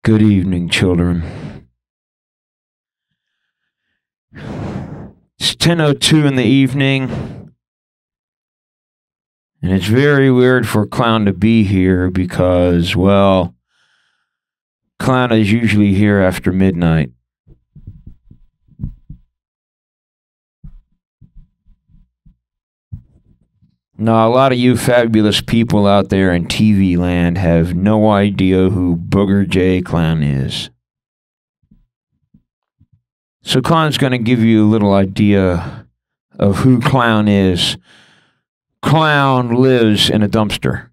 Good evening, children. It's 10:02 in the evening, and it's very weird for Clown to be here because, well, Clown is usually here after midnight. Now, a lot of you fabulous people out there in TV land have no idea who Booger J. Clown is. So Clown's going to give you a little idea of who Clown is. Clown lives in a dumpster.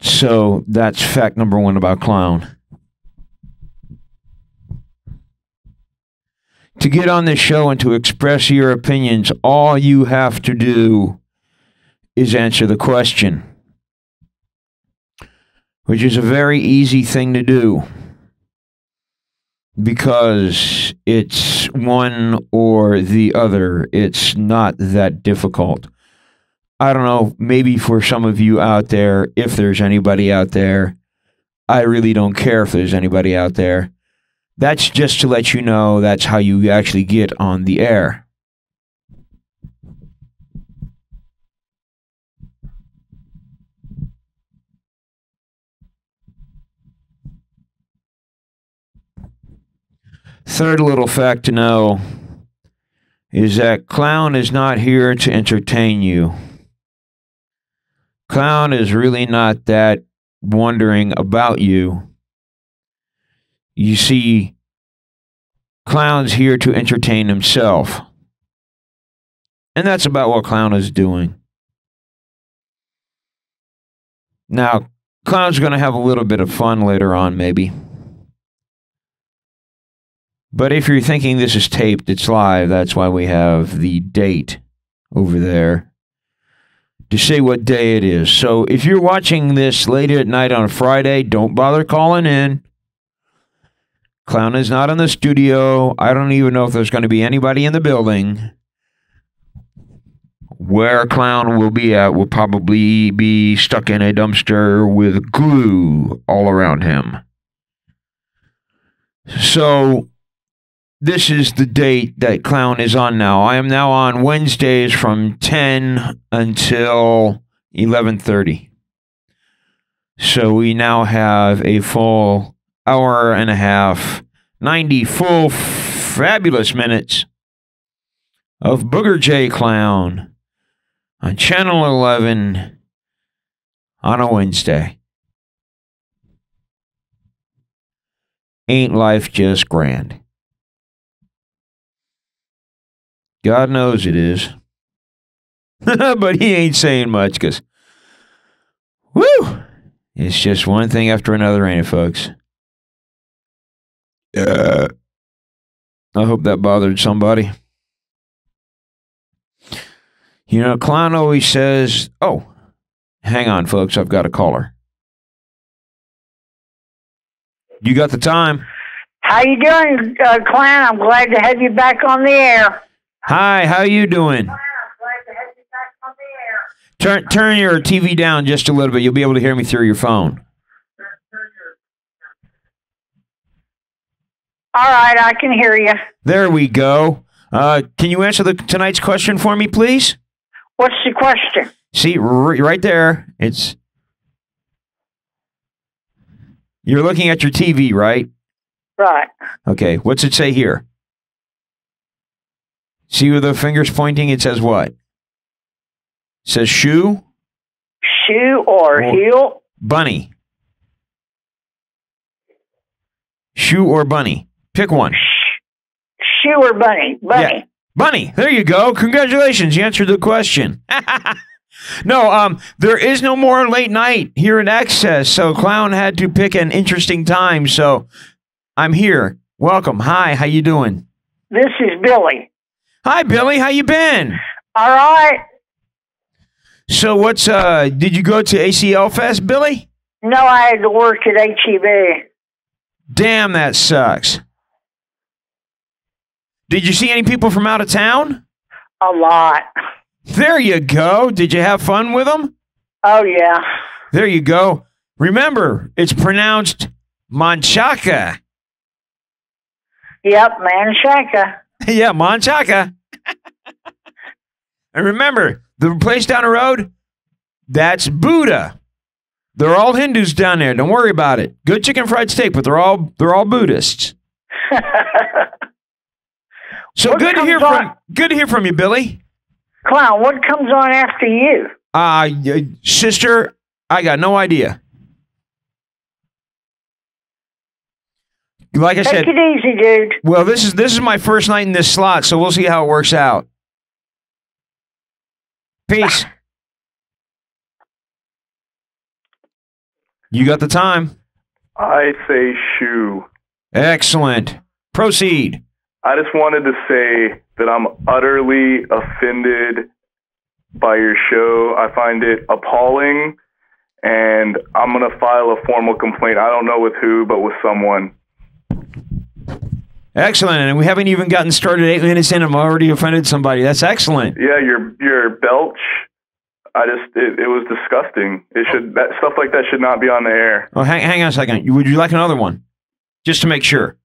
So that's fact number one about Clown. To get on this show and to express your opinions, all you have to do is answer the question, which is a very easy thing to do because it's one or the other. It's not that difficult. I don't know, maybe for some of you out there, if there's anybody out there, I really don't care if there's anybody out there. That's just to let you know that's how you actually get on the air. Third little fact to know is that Clown is not here to entertain you. Clown is really not that wondering about you. You see, Clown's here to entertain himself. And that's about what Clown is doing. Now, Clown's going to have a little bit of fun later on, maybe. But if you're thinking this is taped, it's live. That's why we have the date over there to say what day it is. So if you're watching this late at night on a Friday, don't bother calling in. Clown is not in the studio. I don't even know if there's going to be anybody in the building. Where Clown will be at will probably be stuck in a dumpster with glue all around him. So this is the date that Clown is on now. I am now on Wednesdays from 10 until 11:30. So we now have a full hour and a half, 90 full fabulous minutes of Booger J. Clown on Channel 11 on a Wednesday. Ain't life just grand? God knows it is. But he ain't saying much because, woo, it's just one thing after another, ain't it, folks? I hope that bothered somebody. You know, Clown always says, oh, hang on, folks, I've got a caller. You got the time? How you doing, Clown? I'm glad to have you back on the air. Hi, how you doing? Turn your TV down just a little bit. You'll be able to hear me through your phone. All right, I can hear you. There we go. Can you answer tonight's question for me, please? What's the question? See, right there. You're looking at your TV, right? Right. Okay, what's it say here? See where the finger's pointing? It says what? It says SHUE? SHUE or heel? Bunny. SHUE or bunny. Pick one. SHUE or bunny? Bunny. Yeah. Bunny. There you go. Congratulations. You answered the question. No, there is no more late night here at Access, so Clown had to pick an interesting time, so I'm here. Welcome. Hi, how you doing? This is Billy. Hi, Billy. How you been? All right. So what's, did you go to ACL Fest, Billy? No, I had to work at HEB. Damn, that sucks. Did you see any people from out of town? A lot. There you go. Did you have fun with them? Oh, yeah. There you go. Remember, it's pronounced Manchaca. Yep, Manchaca. Yeah, Manchaca. And remember, the place down the road, that's Buddha. They're all Hindus down there. Don't worry about it. Good chicken fried steak, but they're all Buddhists. So good to hear from you, Billy. Clown, what comes on after you? Sister, I got no idea. Like I said, take it easy, dude. Well, this is my first night in this slot, so we'll see how it works out. Peace. You got the time? I say SHUE. Excellent. Proceed. I just wanted to say that I'm utterly offended by your show. I find it appalling, and I'm going to file a formal complaint. I don't know with who, but with someone. Excellent. And we haven't even gotten started 8 minutes in. I'm already offended somebody. That's excellent. Yeah, your belch. It was disgusting. Stuff like that should not be on the air. Oh, hang on a second. Would you like another one? Just to make sure.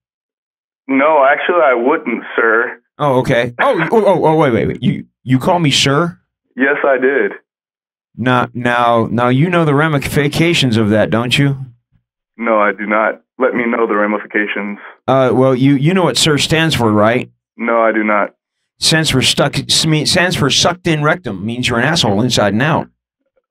No, actually, I wouldn't, sir. Oh, okay. Oh, wait. You call me sir? Yes, I did. Now, you know the ramifications of that, don't you? No, I do not. Let me know the ramifications. Well, you know what sir stands for, right? No, I do not. Stands for sucked in rectum. Means you're an asshole inside and out.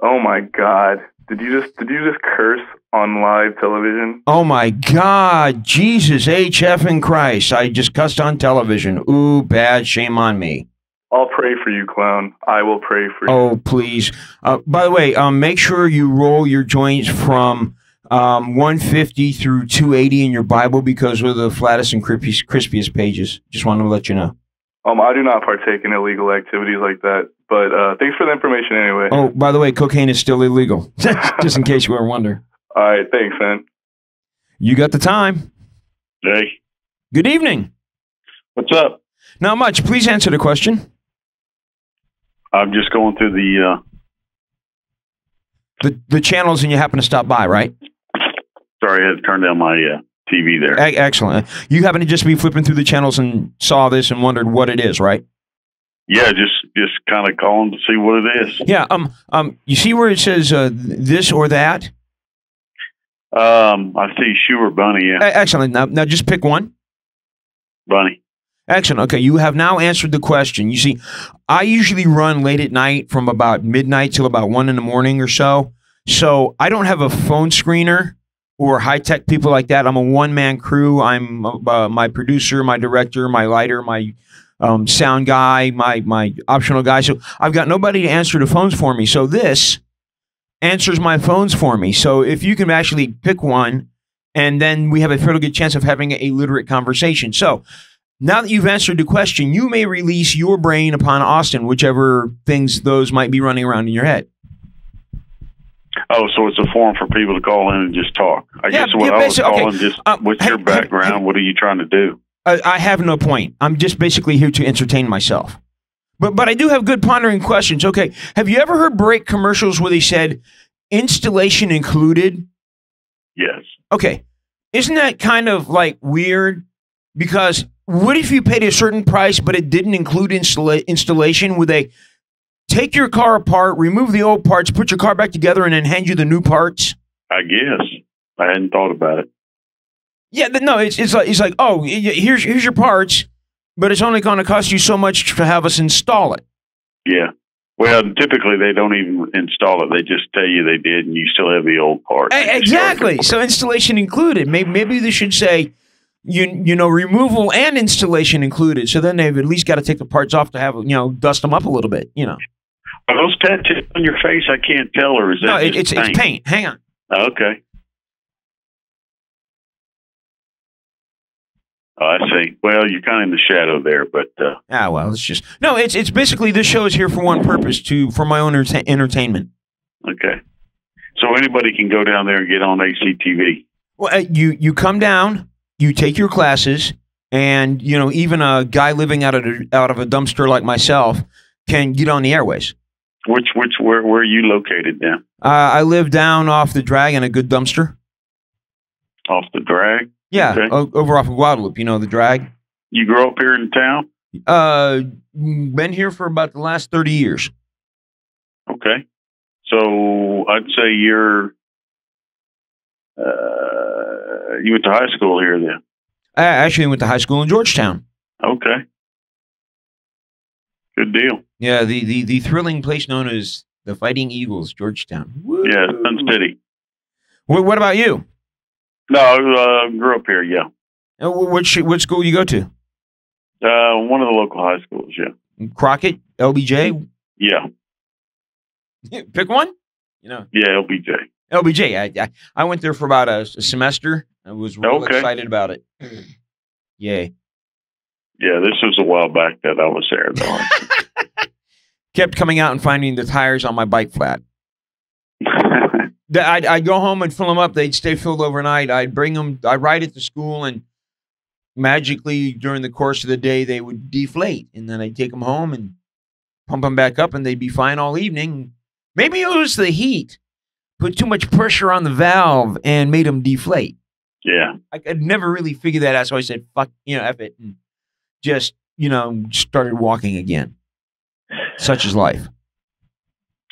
Oh my God! Did you just curse on live television? Oh my God! Jesus HF and Christ! I just cussed on television. Ooh, bad. Shame on me. I'll pray for you, clown. I will pray for you. Oh, please. By the way, make sure you roll your joints from 150 through 280 in your Bible because we're the flattest and crispiest pages. Just wanted to let you know. I do not partake in illegal activities like that, but thanks for the information anyway. Oh, by the way, cocaine is still illegal, just in case you were wondering. All right, thanks, man. You got the time. Hey. Good evening. What's up? Not much. Please answer the question. I'm just going through the channels, and you happen to stop by, right? Sorry, I had to turn down my TV there. Excellent. You happen to just be flipping through the channels and saw this and wondered what it is, right? Yeah, just kind of calling to see what it is. Yeah. You see where it says this or that? I see SHUE or Bunny. Yeah. Excellent. Now just pick one. Bunny. Excellent. Okay, you have now answered the question. You see, I usually run late at night from about midnight till about 1 in the morning or so. So I don't have a phone screener or high-tech people like that. I'm a one-man crew. I'm my producer, my director, my lighter, my sound guy, my optional guy. So I've got nobody to answer the phones for me. So this answers my phones for me. So if you can actually pick one, and then we have a fairly good chance of having a literate conversation. So now that you've answered the question, you may release your brain upon Austin, whichever things those might be running around in your head. Oh, so it's a forum for people to call in and just talk. I guess what I was calling just, what's your background? What are you trying to do? I have no point. I'm just basically here to entertain myself. But I do have good pondering questions. Okay, have you ever heard break commercials where they said installation included? Yes. Okay, isn't that kind of like weird? Because what if you paid a certain price but it didn't include installation? Would they take your car apart, remove the old parts, put your car back together, and then hand you the new parts? I guess. I hadn't thought about it. Yeah, no, it's like, oh, here's your parts, but it's only going to cost you so much to have us install it. Yeah. Well, typically they don't even install it. They just tell you they did, and you still have the old parts. Exactly. So installation included. Maybe they should say, you know, removal and installation included. So then they've at least got to take the parts off to have, dust them up a little bit, Are those tattoos on your face? I can't tell, or is that no? It's paint. Hang on. Okay. Oh, I see. Well, you're kind of in the shadow there, but well, it's basically this show is here for one purpose, for my own entertainment. Okay. So anybody can go down there and get on ACTV. Well, you come down, you take your classes, And, you know, even a guy living out of a dumpster like myself can get on the airways. Where are you located then? I live down off the drag in a good dumpster. Off the drag? Yeah, okay. Over off of Guadalupe, you know, the drag. You grew up here in town? Been here for about the last 30 years. Okay. So I'd say you went to high school here then? I actually went to high school in Georgetown. Okay. Good deal. Yeah, the thrilling place known as the Fighting Eagles, Georgetown. Woo. Yeah, Sun City. What about you? No, I grew up here, yeah. What school you go to? One of the local high schools, yeah. Crockett? LBJ? Yeah. Pick one? You know. Yeah, LBJ. LBJ. I went there for about a semester. I was real excited about it. Yay. Yeah, this was a while back that I was there, though. Kept coming out and finding the tires on my bike flat. I'd go home and fill them up. They'd stay filled overnight. I'd bring them. I'd ride it to school, and magically during the course of the day, they would deflate. And then I'd take them home and pump them back up, and they'd be fine all evening. Maybe it was the heat. Put too much pressure on the valve and made them deflate. Yeah. I could never really figure that out, so I said, fuck, you know, F it, and just, you know, started walking again. Such is life.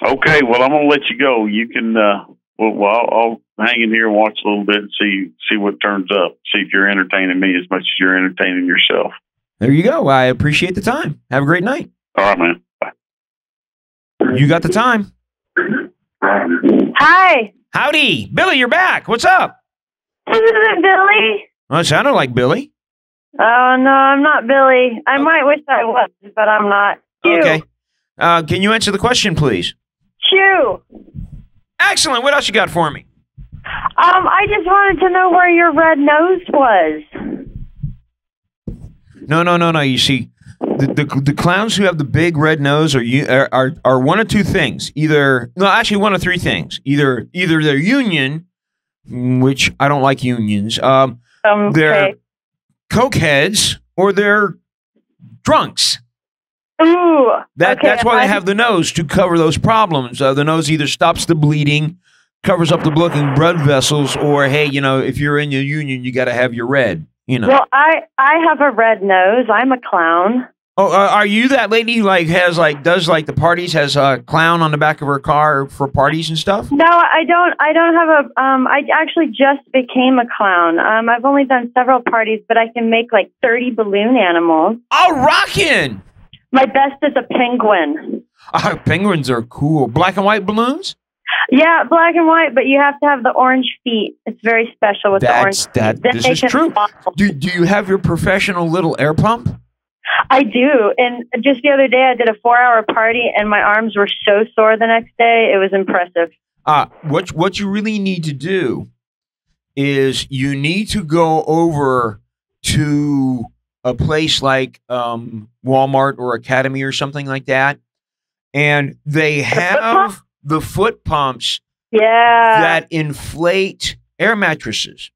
Okay, well, I'm going to let you go. You can, I'll hang in here and watch a little bit and see what turns up. See if you're entertaining me as much as you're entertaining yourself. There you go. I appreciate the time. Have a great night. All right, man. Bye. You got the time. Hi. Howdy. Billy, you're back. What's up? This isn't Billy. Well, it sounded like Billy. Oh, no, I'm not Billy. I might wish I was, but I'm not. SHUE. Okay. Can you answer the question, please? SHUE. Excellent. What else you got for me? I just wanted to know where your red nose was. No. You see, the clowns who have the big red nose are one of two things. Actually one of three things. Either they're union, which I don't like unions. They're cokeheads, or they're drunks. Ooh. That's why they have the nose, to cover those problems. The nose either stops the bleeding, covers up the blood vessels, or hey, you know, if you're in your union, you got to have your red. You know. Well, I have a red nose. I'm a clown. Oh, are you that lady who does the parties, has a clown on the back of her car for parties and stuff? No, I don't have I actually just became a clown. I've only done several parties, but I can make like 30 balloon animals. Oh, rockin'! My best is a penguin. Penguins are cool. Black and white balloons? Yeah, black and white, but you have to have the orange feet. It's very special with the orange feet. This is true. Do you have your professional little air pump? I do. And just the other day, I did a 4-hour party, and my arms were so sore the next day. It was impressive. What you really need to do is you need to go over to a place like Walmart or Academy or something like that, and they have the foot pumps that inflate air mattresses.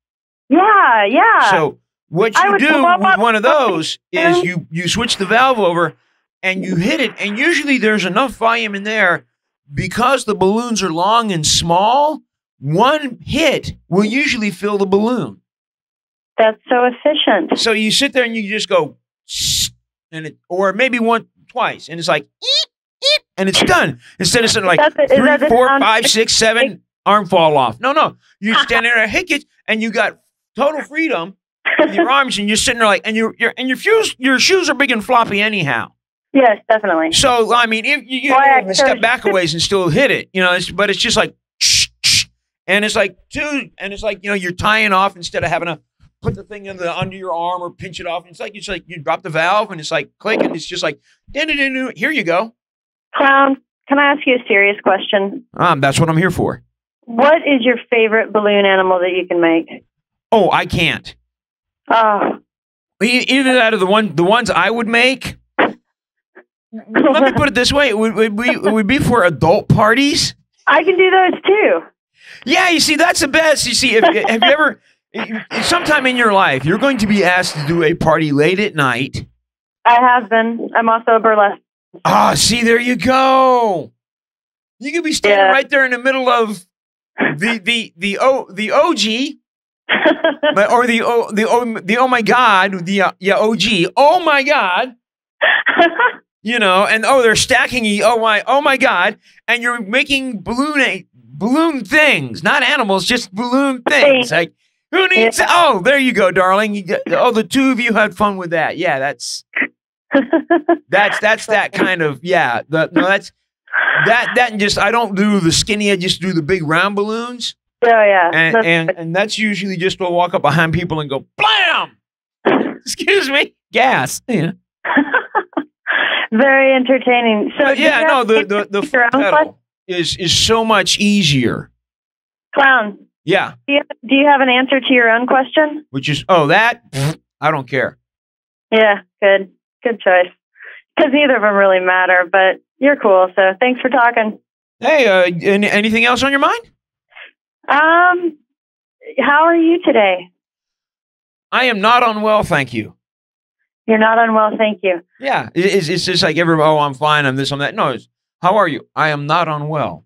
Yeah. So what you do with one of those is you switch the valve over and you hit it, and usually there's enough volume in there because the balloons are long and small. One hit will usually fill the balloon. That's so efficient. So you sit there and you just go, or maybe twice, and it's like, and it's done. Instead of something like 3, 4, 5, 6, 7, arm fall off. No. You stand there and hit it, and you got total freedom with your arms, and you're sitting there like, and your shoes are big and floppy anyhow. Yes, definitely. So I mean, if you can step back a ways and still hit it, you know, but it's just like, and it's like you know, you're tying off instead of having to put the thing under your arm or pinch it off. It's like you drop the valve and it's like click, and it's just like, here you go. Clown, can I ask you a serious question? That's what I'm here for. What is your favorite balloon animal that you can make? Oh, I can't. Oh. Either that or the ones I would make. Let me put it this way: it would be for adult parties. I can do those too. Yeah, you see, that's the best. You see, have you ever sometime in your life, you're going to be asked to do a party late at night. I have been. I'm also a burlesque. Ah, see, there you go. You could be standing right there in the middle of the OG, or the oh my God, OG. Oh my God. You know, and they're stacking oh my God, and you're making balloon things, not animals, just balloon things. Like, who needs? Oh, there you go, darling. The two of you had fun with that. Yeah, that's that kind of that's that and just I don't do the skinny. I just do the big round balloons. Oh yeah, and that's usually just we'll walk up behind people and go blam. Excuse me, gas. Yeah. Very entertaining. So the full pedal is so much easier. Clown. Yeah. Do you have an answer to your own question? Which is that I don't care. Yeah, good choice. Because neither of them really matter, but you're cool. So thanks for talking. Hey, anything else on your mind? How are you today? I am not unwell, thank you. You're not unwell, thank you. Yeah, it's just like everybody, I'm fine, I'm this, I'm that. No, how are you? I am not unwell.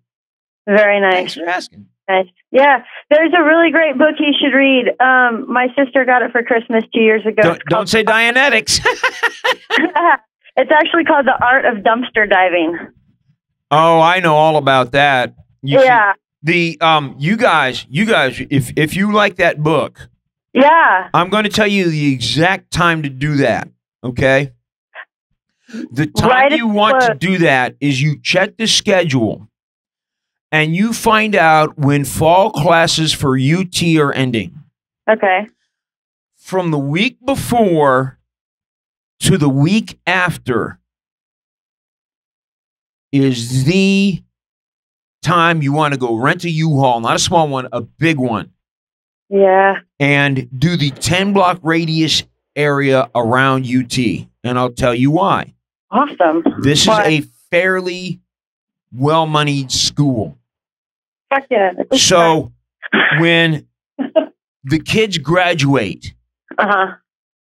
Very nice. Thanks for asking. Nice. Yeah, there's a really great book you should read. My sister got it for Christmas 2 years ago. Don't say Dianetics. It's actually called The Art of Dumpster Diving. Oh, I know all about that. You guys, if you like that book, I'm going to tell you the exact time to do that. Okay. The time you want to do that is you check the schedule and you find out when fall classes for UT are ending. Okay. From the week before to the week after is the time you want to go rent a U-Haul, not a small one, a big one. Yeah. And do the 10-block radius area around UT. And I'll tell you why. Awesome. This is a fairly well-moneyed school. Fuck yeah. So when the kids graduate,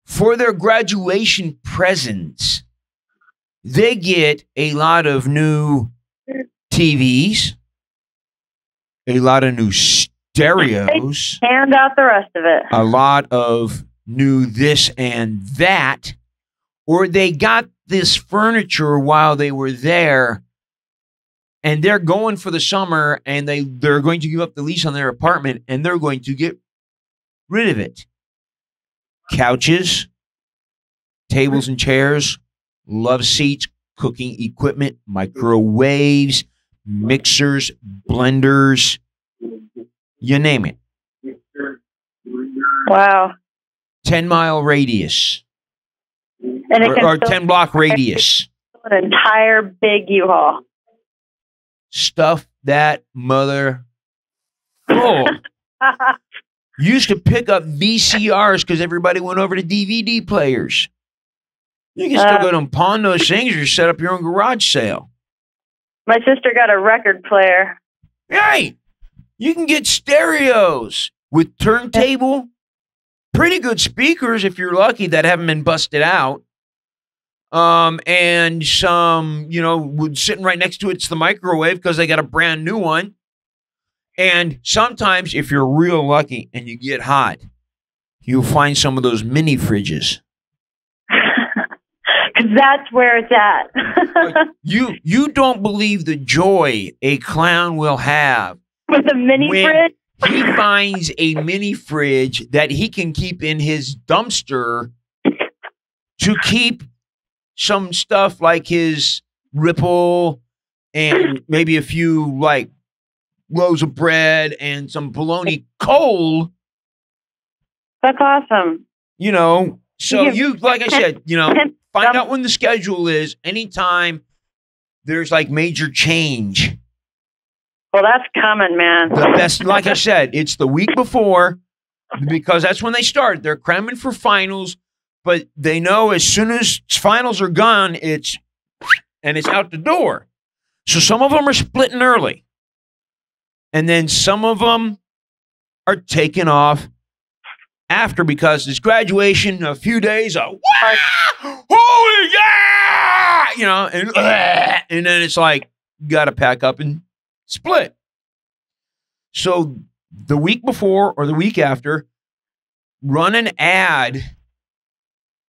for their graduation presents, they get a lot of new TVs, a lot of new stereos, hand out the rest of it, a lot of new this and that, or they got this furniture while they were there and they're going for the summer and they're going to give up the lease on their apartment and they're going to get rid of it. Couches, tables and chairs, love seats, cooking equipment, microwaves, mixers, blenders, you name it. Wow. 10-mile radius. And it or 10-block radius. An entire big U-Haul. Stuff that mother full. Used to pick up VCRs because everybody went over to DVD players. You can still go to and pawn those things or set up your own garage sale. My sister got a record player. Hey, you can get stereos with turntable, pretty good speakers if you're lucky that haven't been busted out. And some, sitting right next to it's the microwave because they got a brand new one. And sometimes if you're real lucky and you get hot, you'll find some of those mini fridges. Because that's where it's at. You don't believe the joy a clown will have with a mini fridge. He finds a mini fridge that he can keep in his dumpster to keep some stuff like his Ripple and maybe a few like loaves of bread and some bologna cold. That's awesome. So you, like I said, find out when the schedule is. Anytime there's like major change. Well, that's coming, man. The best, like I said, it's the week before because that's when they start. They're cramming for finals, but they know as soon as finals are gone, it's out the door. So some of them are splitting early. And then some of them are taking off after because it's graduation, a few days of, wow, holy yeah, you know, and then it's like, you got to pack up and split. So the week before or the week after, run an ad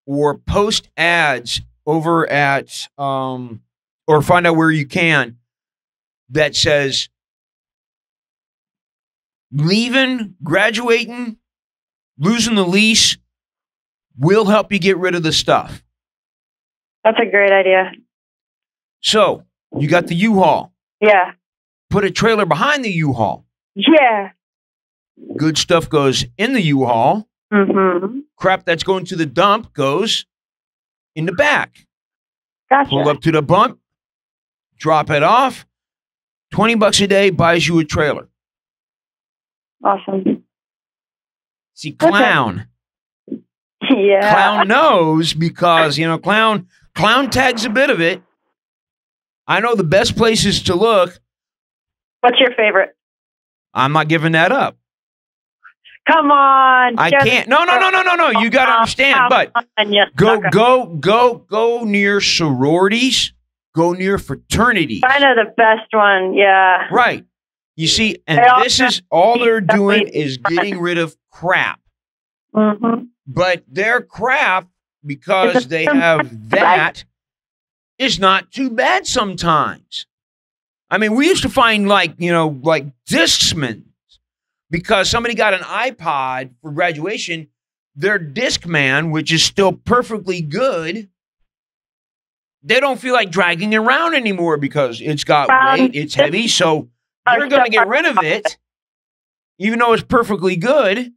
or post ads over at, or find out where you can, that says, leaving, graduating, losing the lease will help you get rid of the stuff. That's a great idea. So you got the U-Haul. Yeah. Put a trailer behind the U-Haul. Yeah. Good stuff goes in the U-Haul. Mm-hmm. Crap that's going to the dump goes in the back. Gotcha. Pull up to the bump, drop it off. $20 a day buys you a trailer. Awesome. See, Clown. Yeah. Clown knows because, you know, Clown tags a bit of it. I know the best places to look. What's your favorite? I'm not giving that up. Come on. I can't. No. You got to understand. But go near sororities. Go near fraternities. I know the best one. Yeah. Right. You see, and this is all they're doing is getting rid of crap. Mm-hmm. But their crap, because they have that, is not too bad sometimes. I mean, we used to find like Discmans, because somebody got an iPod for graduation, their Discman, which is still perfectly good, they don't feel like dragging it around anymore because it's got weight, it's heavy, so they're going to get rid of it, even though it's perfectly good,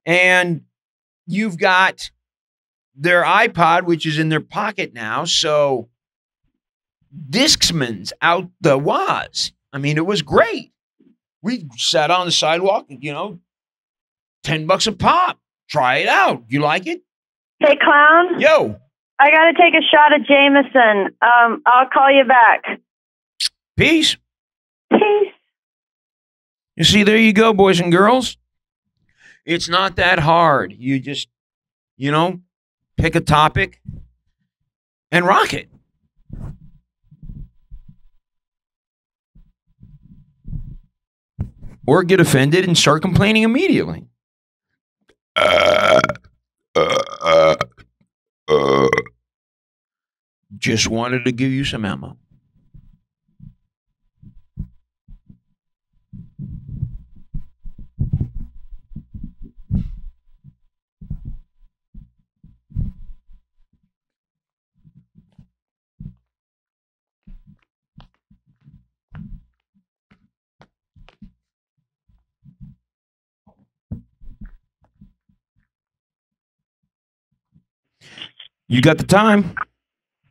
and you've got their iPod, which is in their pocket now, so Discman's out the waz. I mean, it was great. We sat on the sidewalk, you know, $10 a pop. Try it out. You like it? Hey, Clown. Yo. I got to take a shot of Jameson. I'll call you back. Peace. Peace. You see, there you go, boys and girls. It's not that hard. You just, you know, pick a topic and rock it. Or get offended and start complaining immediately. Just wanted to give you some ammo. You got the time?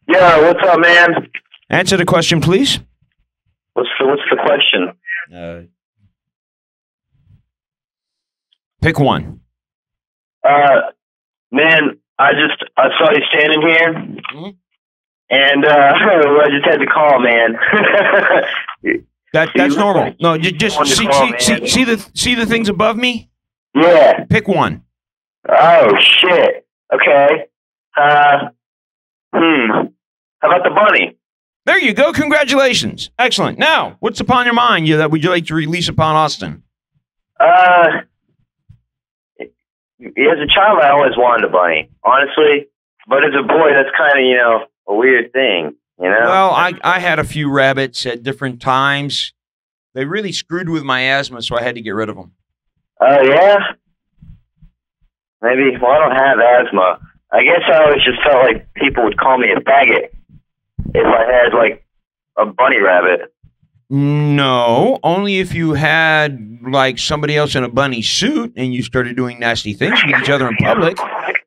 Yeah, what's up, man? Answer the question, please. What's the question? Pick one. Man, I saw you standing here, and I just had to call, man. That's normal. No, just see the things above me. Yeah. Pick one. Oh shit. Okay. How about the bunny? There you go. Congratulations. Excellent. Now, what's upon your mind that would you like to release upon Austin? As a child, I always wanted a bunny, honestly. But as a boy, that's kind of, you know, a weird thing, you know? Well, I had a few rabbits at different times. They really screwed with my asthma, so I had to get rid of them. Oh, yeah? Maybe, well, I don't have asthma. I guess I always just felt like people would call me a faggot if I had, like, a bunny rabbit. No, only if you had, like, somebody else in a bunny suit and you started doing nasty things with each other in public,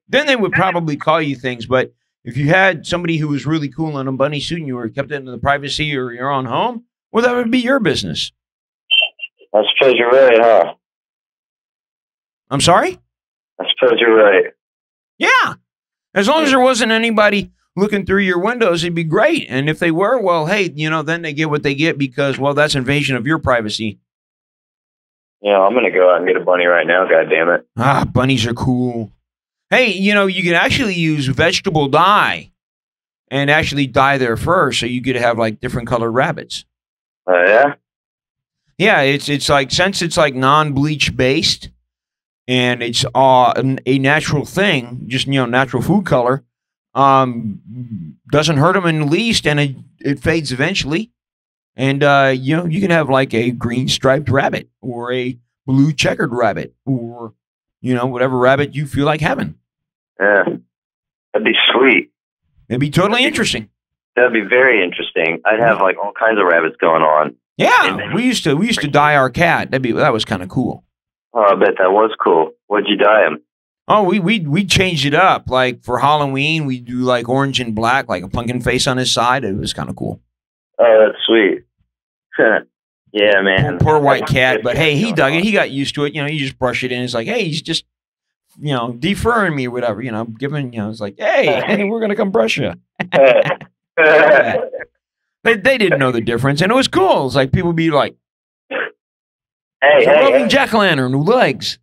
then they would probably call you things. But if you had somebody who was really cool in a bunny suit and you were kept it in the privacy or your own home, well, that would be your business. I suppose you're right, huh? I'm sorry? I suppose you're right. Yeah. As long as there wasn't anybody looking through your windows, it'd be great. And if they were, well, hey, you know, then they get what they get because, well, that's invasion of your privacy. Yeah, I'm gonna go out and get a bunny right now. God damn it! Ah, bunnies are cool. Hey, you know, you can actually use vegetable dye and actually dye their fur, so you could have like different colored rabbits. Yeah. Yeah, it's like, since it's like non-bleach based, and it's a natural thing, just, you know, natural food color, doesn't hurt them in the least, and it fades eventually. And you know, you can have like a green striped rabbit or a blue checkered rabbit, or, you know, whatever rabbit you feel like having. Yeah, that'd be sweet. It'd be totally interesting. That'd be very interesting. I'd have like all kinds of rabbits going on. Yeah, we used to dye our cat. That was kind of cool. Oh, I bet that was cool. What'd you dye him? Oh, we changed it up. Like for Halloween, we do like orange and black, like a pumpkin face on his side. It was kind of cool. Oh, that's sweet. Yeah, man. Poor white cat, but hey, he dug it. He got used to it. You know, you just brush it in. It's like, hey, he's just, you know, deferring me or whatever. You know, giving, you know, it's like, hey, we're gonna come brush you. They didn't know the difference, and it was cool. It's like people be like, hey, jack-o'-lantern with legs.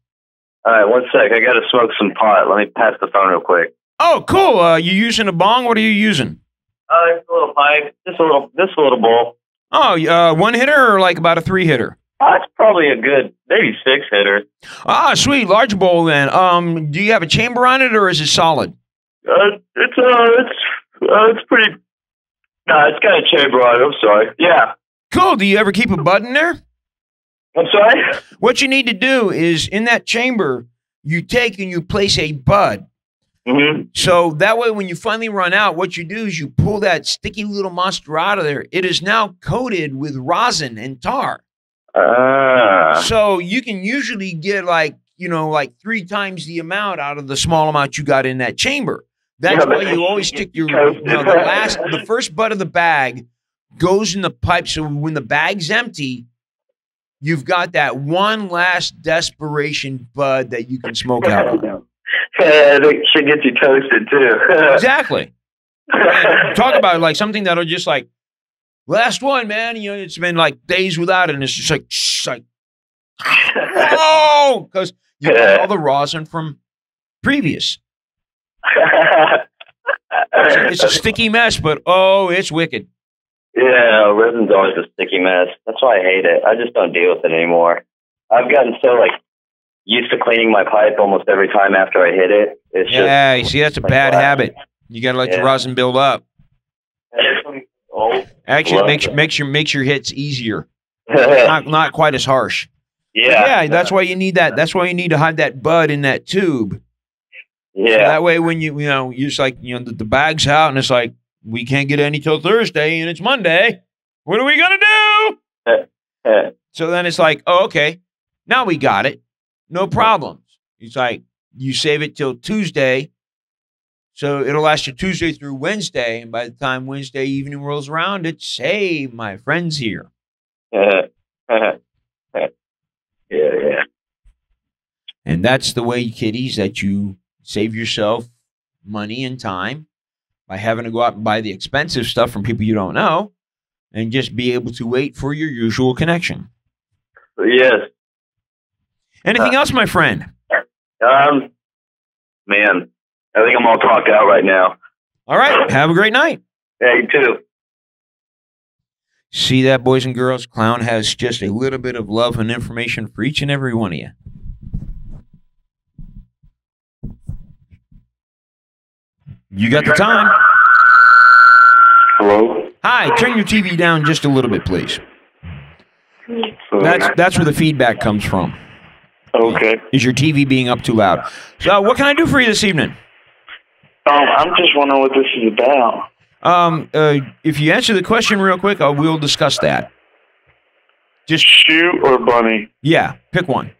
All right, one sec. I gotta smoke some pot. Let me pass the phone real quick. Oh, cool. You using a bong? What are you using? It's a little pipe. Just a little bowl. Oh, one hitter or like about a 3-hitter? It's probably a good, maybe 6-hitter. Ah, sweet, large bowl then. Do you have a chamber on it, or is it solid? It's pretty. Nah, it's got a chamber on it. I'm sorry. Yeah. Cool. Do you ever keep a bud in there? I'm sorry? What you need to do is, in that chamber, you take and you place a bud. Mm-hmm. So that way, when you finally run out, what you do is you pull that sticky little monster out of there. It is now coated with rosin and tar. So you can usually get like 3 times the amount out of the small amount you got in that chamber. That's why you always stick the first bud of the bag goes in the pipe. So when the bag's empty, you've got that one last desperation bud that you can smoke out of. It should get you toasted too. Exactly. Talk about like something that'll just like, last one, man. You know, it's been like days without it, and it's just like oh, because you got all the rosin from previous. It's a sticky mess, but oh, it's wicked. Yeah, resin's always a sticky mess. That's why I hate it. I just don't deal with it anymore. I've gotten so like used to cleaning my pipe almost every time after I hit it. It's you see, that's a bad habit. You got to let your rosin build up. Actually, it makes your hits easier. not quite as harsh. Yeah, that's why you need that. That's why you need to hide that bud in that tube. Yeah. So that way, when you're just like, the bag's out, and it's like, we can't get any till Thursday, and it's Monday. What are we gonna do? So then it's like, oh, okay, now we got it. No problems. It's like you save it till Tuesday, so it'll last you Tuesday through Wednesday, and by the time Wednesday evening rolls around, it's, hey, my friend's here. Yeah. And that's the way, kiddies, that you save yourself money and time by having to go out and buy the expensive stuff from people you don't know, and just be able to wait for your usual connection. Yes. Anything else, my friend? Man, I think I'm all talked out right now. All right. Have a great night. Yeah, you too. See that, boys and girls? Clown has just a little bit of love and information for each and every one of you. You got the time. Hello? Hi, turn your TV down just a little bit, please. That's where the feedback comes from. Okay. Is your TV being up too loud? So, what can I do for you this evening? I'm just wondering what this is about. If you answer the question real quick, we'll discuss that. Just SHUE or bunny? Yeah, pick one.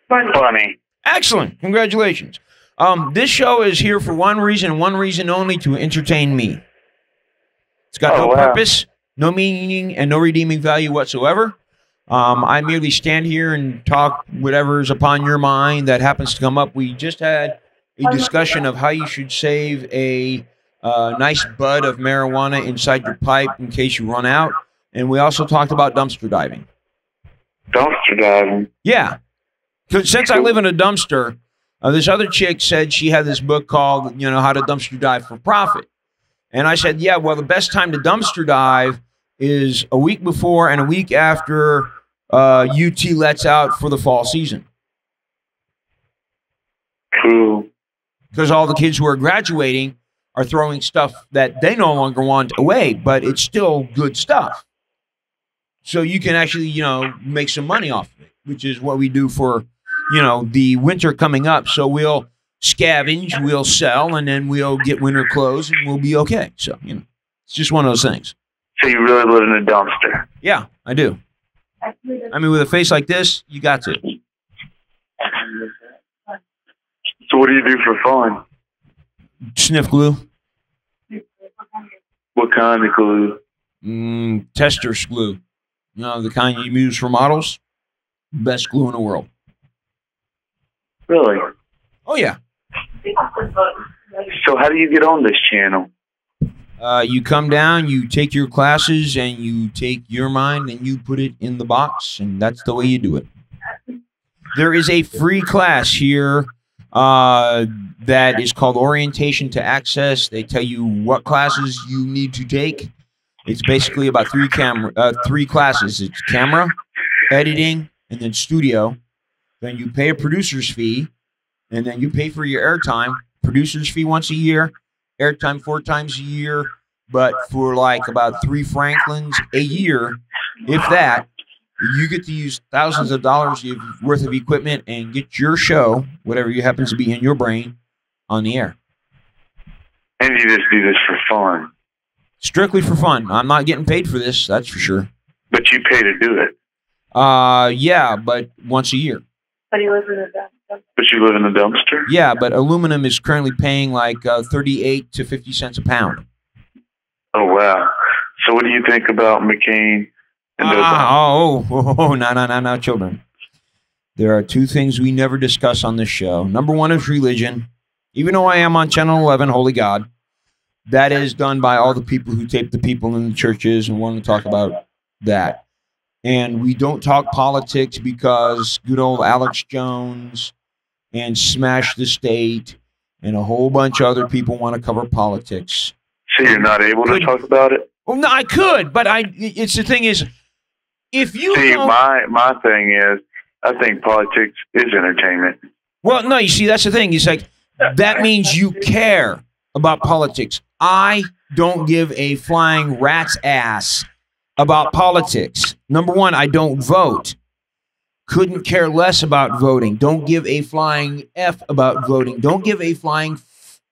Bunny. Excellent. Congratulations. This show is here for one reason only, to entertain me. It's got no purpose, no meaning, and no redeeming value whatsoever. I merely stand here and talk whatever's upon your mind that happens to come up. We just had a discussion of how you should save a nice bud of marijuana inside your pipe in case you run out. And we also talked about dumpster diving. Dumpster diving. Yeah. Since I live in a dumpster, this other chick said she had this book called, How to Dumpster Dive for Profit. And I said, yeah, well, the best time to dumpster dive is a week before and a week after UT lets out for the fall season. Cool. Because all the kids who are graduating are throwing stuff that they no longer want away, but it's still good stuff. So you can actually, make some money off of it, which is what we do for, the winter coming up. So we'll scavenge, we'll sell, and then we'll get winter clothes, and we'll be okay. So, it's just one of those things. So you really live in a dumpster? Yeah, I do. I mean, with a face like this, you got to. So what do you do for fun? Sniff glue. What kind of glue? Tester's glue. The kind you use for models. Best glue in the world. Really? Oh, yeah. So how do you get on this channel? You come down, you take your classes, and you take your mind, and you put it in the box, and that's the way you do it. There is a free class here that is called Orientation to Access. They tell you what classes you need to take. It's basically about three classes. It's camera, editing, and then studio. Then you pay a producer's fee, and then you pay for your airtime. Producer's fee once a year, airtime 4 times a year, but for like about 3 Franklins a year, if that, you get to use thousands of dollars worth of equipment and get your show, whatever you happens to be in your brain, on the air. And you just do this for fun? Strictly for fun. I'm not getting paid for this, that's for sure. But you pay to do it? Yeah, but once a year. But you live in a dumpster. But you live in a dumpster? Yeah, but aluminum is currently paying like 38 to 50 cents a pound. Oh, wow. So what do you think about McCain? No, children. There are 2 things we never discuss on this show. Number 1 is religion. Even though I am on Channel 11, Holy God, that is done by all the people who tape the people in the churches and want to talk about that. And we don't talk politics because good old Alex Jones and Smash the State and a whole bunch of other people want to cover politics. So you're not able to talk about it? Well, no, I could, but it's the thing is, if you see, my thing is, I think politics is entertainment. Well, no, you see, that's the thing. It's like, that means you care about politics. I don't give a flying rat's ass about politics. Number 1, I don't vote. Couldn't care less about voting. Don't give a flying F about voting. Don't give a flying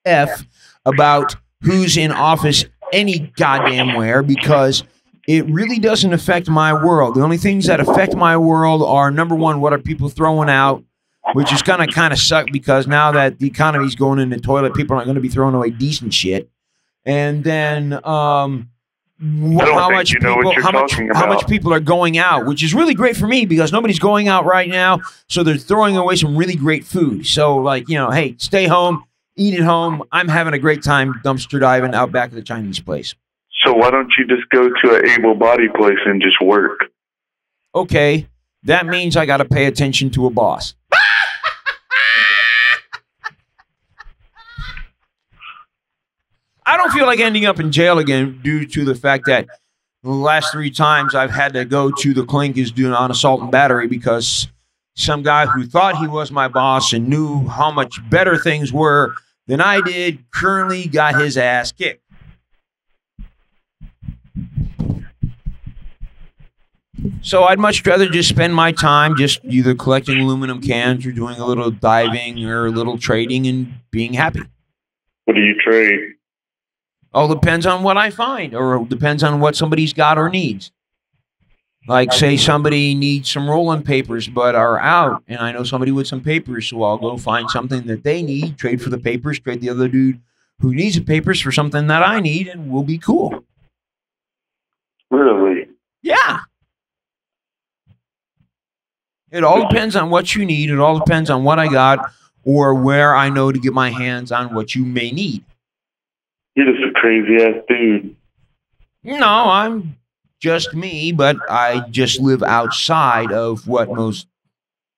F about who's in office any goddamn where, because it really doesn't affect my world. The only things that affect my world are, number 1, what are people throwing out, which is going to kind of suck because now that the economy's going in the toilet, people aren't going to be throwing away decent shit. And then how much people are going out, which is really great for me because nobody's going out right now, so they're throwing away some really great food. So, like, hey, stay home, eat at home. I'm having a great time dumpster diving out back at the Chinese place. So why don't you just go to an able-bodied place and just work? Okay, that means I got to pay attention to a boss. I don't feel like ending up in jail again due to the fact that the last 3 times I've had to go to the clink is doing on assault and battery because some guy who thought he was my boss and knew how much better things were than I did currently got his ass kicked. So I'd much rather just spend my time just either collecting aluminum cans or doing a little diving or a little trading and being happy. What do you trade? All depends on what I find, or depends on what somebody's got or needs. Like, say somebody needs some rolling papers but are out, and I know somebody with some papers, so I'll go find something that they need, trade for the papers, trade the other dude who needs the papers for something that I need, and we'll be cool. Really? Yeah. It all depends on what you need. It all depends on what I got or where I know to get my hands on what you may need. You're just a crazy-ass dude. No, I'm just me, but I just live outside of what most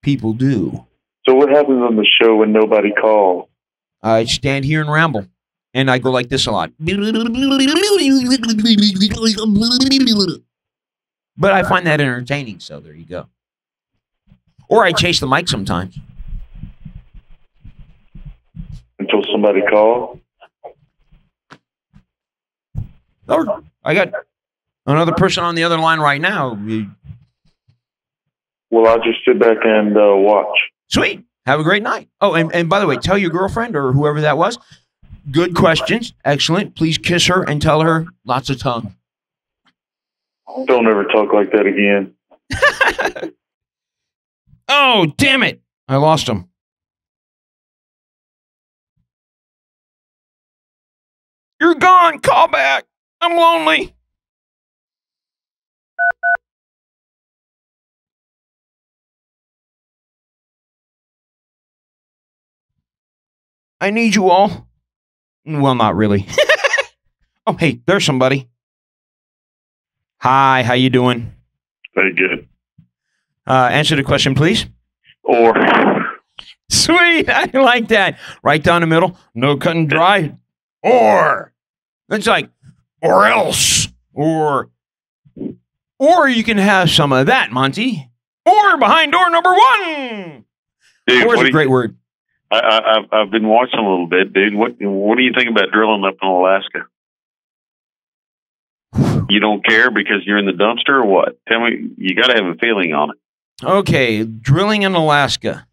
people do. So what happens on the show when nobody calls? I stand here and ramble, and I go like this a lot. But I find that entertaining, so there you go. Or I chase the mic sometimes. Until somebody calls? Or I got another person on the other line right now. Well, I'll just sit back and watch. Sweet. Have a great night. Oh, and by the way, tell your girlfriend or whoever that was. Good questions. Excellent. Please kiss her and tell her lots of tongue. Don't ever talk like that again. Oh, damn it. I lost him. You're gone. Call back. I'm lonely. I need you all. Well, not really. Oh, hey, there's somebody. Hi, how you doing? Very good. Answer the question, please. Or. Sweet, I like that. Right down the middle, no cut and dry. Or. It's like, or else. Or you can have some of that, Monty. Or behind door number one. Dude, or is a great word. I've been watching a little bit, dude. What do you think about drilling up in Alaska? You don't care because you're in the dumpster or what? Tell me, you got to have a feeling on it. Okay, drilling in Alaska.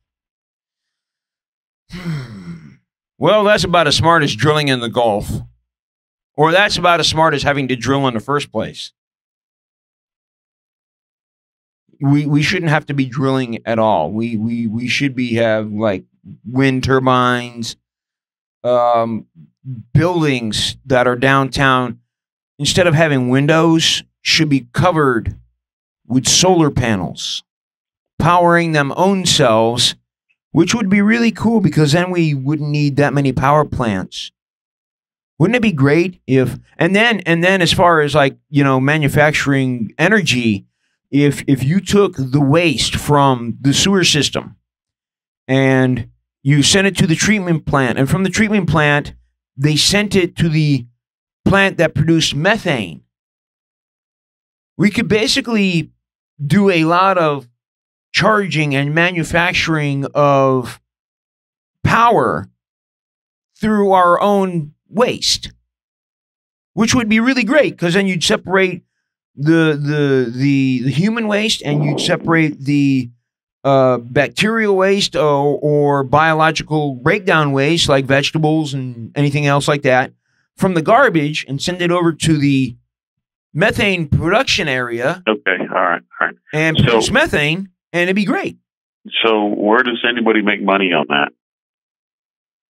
Well, that's about as smart as drilling in the Gulf. Or that's about as smart as having to drill in the first place. We shouldn't have to be drilling at all. We should have like wind turbines, buildings that are downtown. Instead of having windows, should be covered with solar panels, powering them own selves, which would be really cool because then we wouldn't need that many power plants. Wouldn't it be great if, and then as far as like, manufacturing energy, if you took the waste from the sewer system and you sent it to the treatment plant, and from the treatment plant, they sent it to the plant that produced methane, we could basically do a lot of charging and manufacturing of power through our own waste, which would be really great because then you'd separate the human waste and you'd separate the bacterial waste or biological breakdown waste like vegetables and anything else like that from the garbage and send it over to the methane production area. Okay, all right. And produce methane, and it'd be great. So where does anybody make money on that?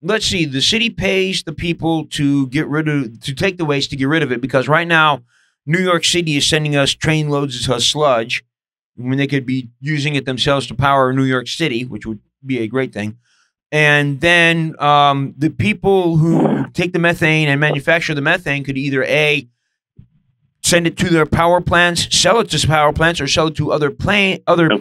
Let's see. The city pays the people to take the waste to get rid of it because right now, New York City is sending us train loads of sludge when they could be using it themselves to power New York City, which would be a great thing. And then the people who take the methane and manufacture the methane could either A, send it to their power plants, sell it to power plants, or sell it to other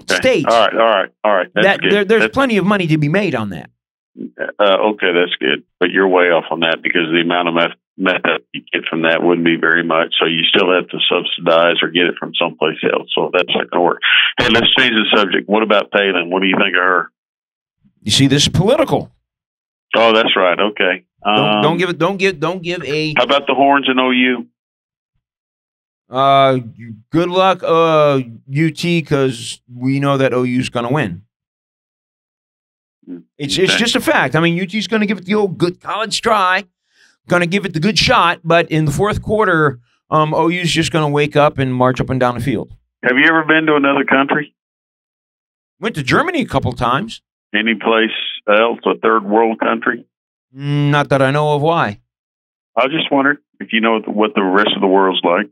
states. All right. That's good. There's plenty of money to be made on that. Okay, that's good. But you're way off on that because the amount of methane you get from that wouldn't be very much. So you still have to subsidize or get it from someplace else. So that's not going to work. Hey, let's change the subject. What about Palin? What do you think of her? You see, this is political. Oh, that's right. Okay. Don't give a. How about the horns in OU? Good luck, UT, because we know that OU's going to win. It's just a fact. I mean, UT's going to give it the old good college try, going to give it the good shot, but in the fourth quarter, OU's just going to wake up and march up and down the field. Have you ever been to another country? Went to Germany a couple times. Any place else, a third world country? Not that I know of. Why? I just wondered if you know what the rest of the world's like.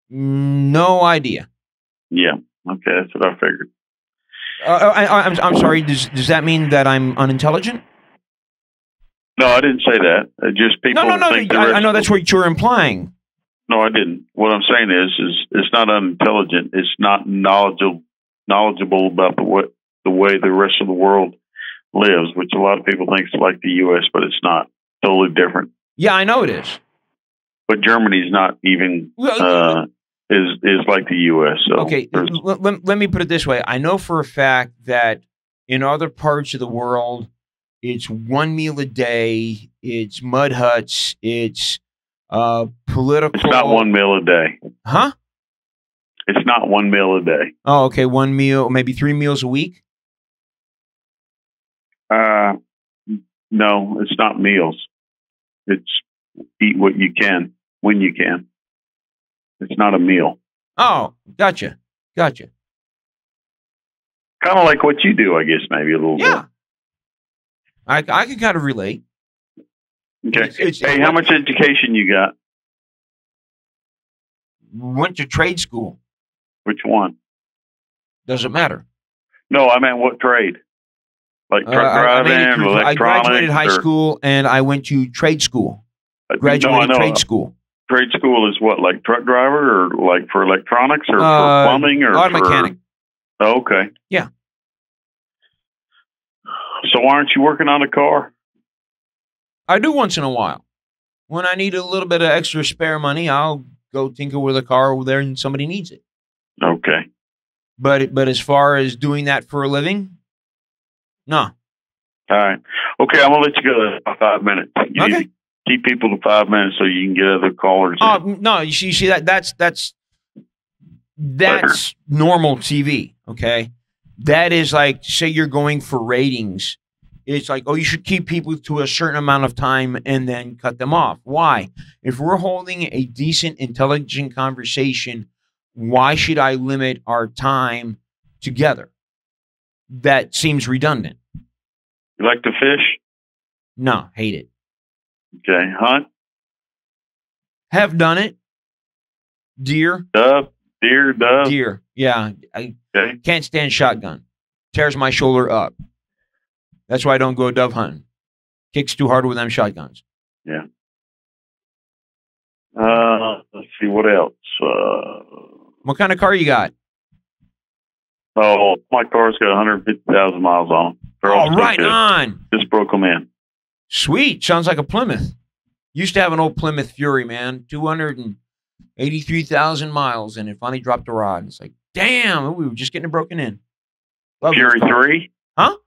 No idea. Yeah. Okay, that's what I figured. I'm sorry. Does that mean that I'm unintelligent? No, I didn't say that. Just people. No. I know that's what you're implying. No, I didn't. What I'm saying is it's not unintelligent. It's not knowledgeable about the way the rest of the world lives, which a lot of people think is like the U.S., but it's not. Totally different. Yeah, I know it is. But Germany's not even is like the U.S. So okay, let me put it this way. I know for a fact that in other parts of the world, it's one meal a day. It's mud huts. It's political. It's not one meal a day. Huh? It's not one meal a day. Oh, okay. One meal, maybe 3 meals a week. No, it's not meals. It's eat what you can when you can. It's not a meal. Oh, gotcha. Kind of like what you do, I guess, maybe a little bit. Yeah. I can kind of relate. Okay. Hey, how much education you got? Went to trade school. Which one? Doesn't matter. No, I meant what trade? Like truck driving, electronics? I graduated high school and I went to trade school. Graduated trade school. Trade school is what, like truck driver or like for electronics or for plumbing or auto mechanic? Oh, okay. Yeah. So why aren't you working on a car? I do once in a while. When I need a little bit of extra spare money, I'll go tinker with a car over there and somebody needs it. Okay. But as far as doing that for a living, no. All right. Okay, I'm gonna let you go for 5 minutes. You need to keep people to 5 minutes so you can get other callers. Oh no, you see that's normal TV. Okay, that is like, say you're going for ratings. It's like, oh, you should keep people to a certain amount of time and then cut them off. Why? If we're holding a decent, intelligent conversation, why should I limit our time together? That seems redundant. You like to fish? No, hate it. Okay. Hunt? Have done it. Deer. Dove? Deer. Yeah. I can't stand shotgun. Tears my shoulder up. That's why I don't go dove hunting. Kicks too hard with them shotguns. Yeah. Let's see, what else? What kind of car you got? Oh, my car's got 150,000 miles on them. Oh, right on. Just broke them in. Sweet. Sounds like a Plymouth. Used to have an old Plymouth Fury, man. 283,000 miles, and it finally dropped a rod. It's like, damn, we were just getting it broken in. Fury 3? Huh?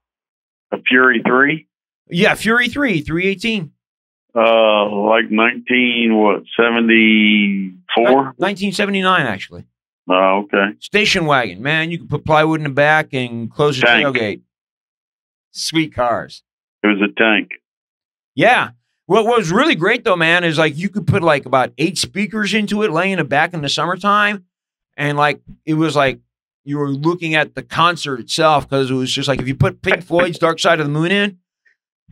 A Fury 3? Yeah, Fury 3, 318. Like 74? 1979, actually. Oh, okay. Station wagon, man. You can put plywood in the back and close the tailgate. Sweet cars. It was a tank. Yeah. What was really great, though, man, is like you could put like about 8 speakers into it, laying it back in the summertime. And like it was like you were looking at the concert itself, because it was just like if you put Pink Floyd's Dark Side of the Moon in,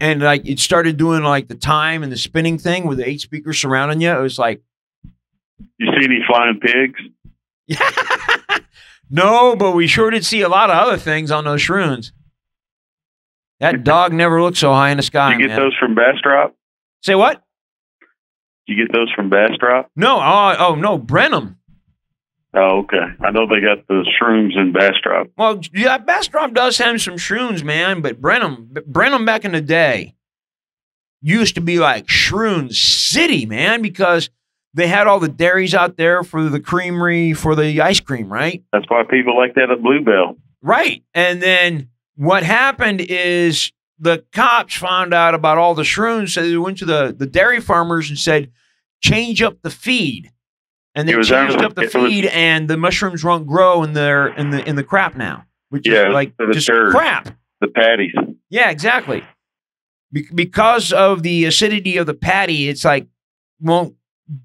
and like it started doing like the time and the spinning thing with the 8 speakers surrounding you, it was like. You see any flying pigs? Yeah. No, but we sure did see a lot of other things on those shroons. That dog never looked so high in the sky. You get those from Bastrop? Say what? You get those from Bastrop? No. Oh, no, Brenham. Oh, okay. I know they got the shrooms in Bastrop. Well, yeah, Bastrop does have some shrooms, man, but Brenham back in the day used to be like Shroon City, man, because they had all the dairies out there for the creamery, for the ice cream, right? That's why people like that at Bluebell. Right. And then what happened is the cops found out about all the shrooms, so they went to the dairy farmers and said, change up the feed. And they changed up the feed, and the mushrooms won't grow in the crap now, which is like just crap. The patties. Yeah, exactly. Because of the acidity of the patty, it's like won't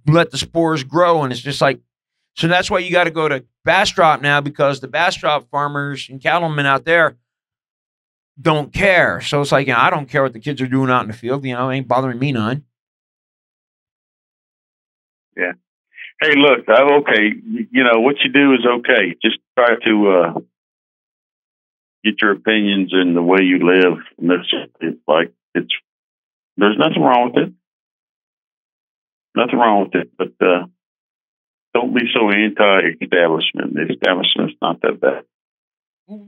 let the spores grow, and it's just like, so that's why you got to go to Bastrop now, because the Bastrop farmers and cattlemen out there don't care. So it's like, I don't care what the kids are doing out in the field. It ain't bothering me none. Yeah. Hey, look, I'm okay. What you do is okay. Just try to get your opinions and the way you live. And there's nothing wrong with it. Nothing wrong with it. But don't be so anti-establishment. The establishment's not that bad.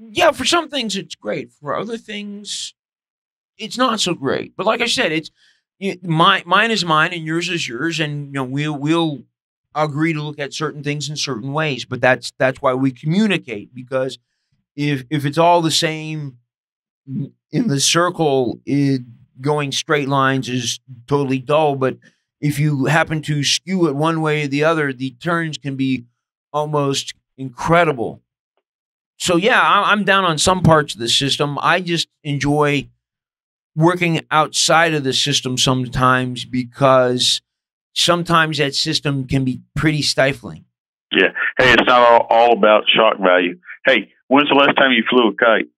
Yeah, for some things it's great. For other things, it's not so great. But like I said, mine is mine and yours is yours, and we'll agree to look at certain things in certain ways. But that's why we communicate, because if it's all the same in the circle, going straight lines is totally dull. But if you happen to skew it one way or the other, the turns can be almost incredible. So, yeah, I'm down on some parts of the system. I just enjoy working outside of the system sometimes, because sometimes that system can be pretty stifling. Yeah. Hey, it's not all about shock value. Hey, when's the last time you flew a kite?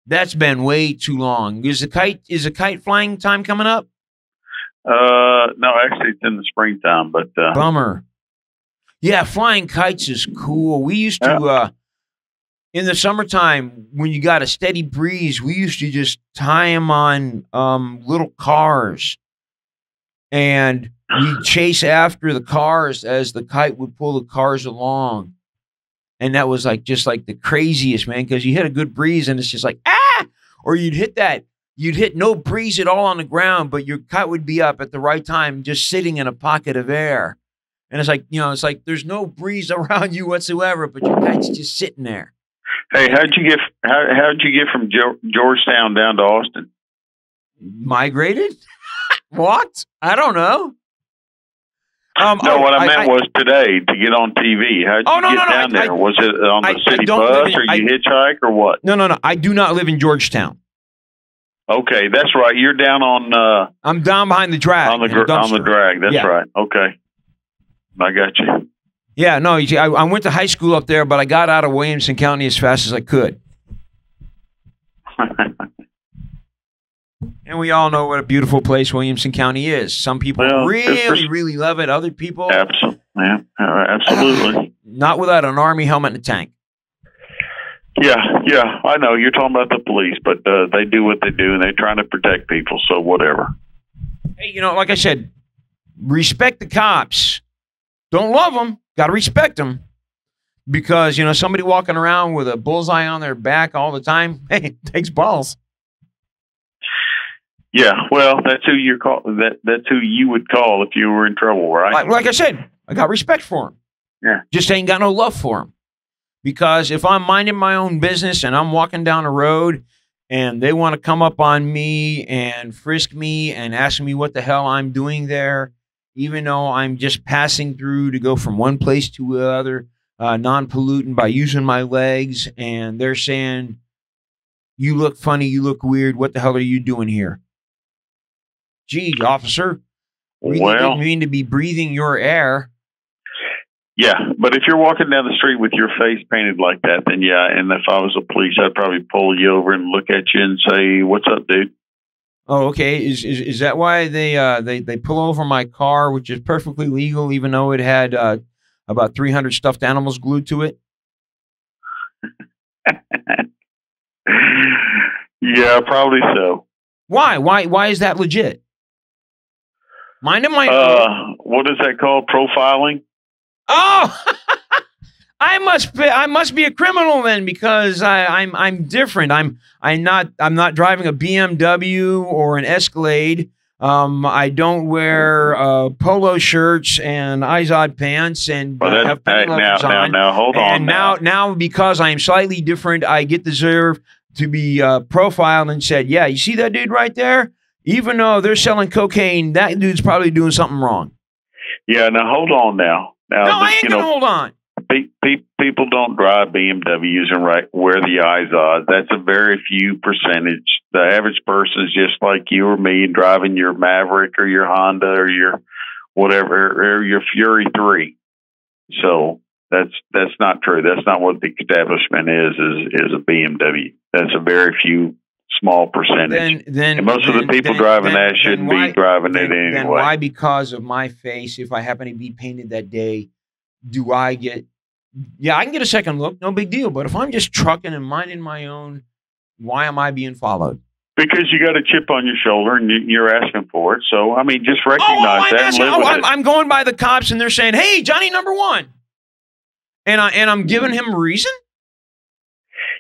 That's been way too long. Is a kite flying time coming up? No, actually it's in the springtime, but bummer. Yeah, flying kites is cool. We used to in the summertime, when you got a steady breeze, we used to just tie them on little cars, and we'd chase after the cars as the kite would pull the cars along. And that was just like the craziest, man, because you hit a good breeze and it's just like, ah! Or you'd hit no breeze at all on the ground, but your kite would be up at the right time, just sitting in a pocket of air. And it's like there's no breeze around you whatsoever, but your kite's just sitting there. Hey, how'd you get from Georgetown down to Austin? Migrated? What? I don't know. No, what I meant was today to get on TV. How'd you get down there? Was it on the city bus, or you hitchhike, or what? No. I do not live in Georgetown. Okay, that's right. You're down on. I'm down behind the drag. On the drag. That's right. Okay, I got you. Yeah, no. You see, I went to high school up there, but I got out of Williamson County as fast as I could. And we all know what a beautiful place Williamson County is. Some people really love it. Other people, absolutely. Not without an Army helmet and a tank. Yeah, I know. You're talking about the police, but they do what they do, and they're trying to protect people, so whatever. Hey, like I said, respect the cops. Don't love them. Got to respect them. Because, somebody walking around with a bullseye on their back all the time, hey, it takes balls. Yeah, well, that's who you call. That's who you would call if you were in trouble, right? Like I said, I got respect for him. Yeah, just ain't got no love for him. Because if I'm minding my own business and I'm walking down the road and they want to come up on me and frisk me and ask me what the hell I'm doing there, even though I'm just passing through to go from one place to another, non-pollutant by using my legs, and they're saying, "You look funny, you look weird. What the hell are you doing here?" Gee, officer, we didn't mean to be breathing your air. Yeah, but if you're walking down the street with your face painted like that, then yeah, and if I was a police, I'd probably pull you over and look at you and say, "What's up, dude?" Oh, okay. Is that why they pull over my car, which is perfectly legal, even though it had about 300 stuffed animals glued to it? Yeah, probably so. Why? Why is that legit? Minding my what is that called? Profiling? Oh, I must be a criminal then, because I'm different. I'm not driving a BMW or an Escalade. I don't wear polo shirts and Izod pants and have penny loafers on. Now hold on. And now because I am slightly different, I deserve to be profiled and said, "Yeah, you see that dude right there? Even though they're selling cocaine, that dude's probably doing something wrong." Yeah, now hold on now. No, I ain't gonna hold on. People don't drive BMWs and wear the Izod. That's a very few percentage. The average person is just like you or me, driving your Maverick or your Honda or your whatever, or your Fury 3. So that's not true. That's not what the establishment is a BMW. That's a very few small percentage. And most of the people driving that shouldn't be driving it anyway. Then why, because of my face, if I happen to be painted that day, do I get... Yeah, I can get a second look, no big deal. But if I'm just trucking and minding my own, why am I being followed? Because you got a chip on your shoulder and you're asking for it. So, I mean, just recognize that and live with it. I'm going by the cops and they're saying, hey, Johnny number one. And I'm giving him reason?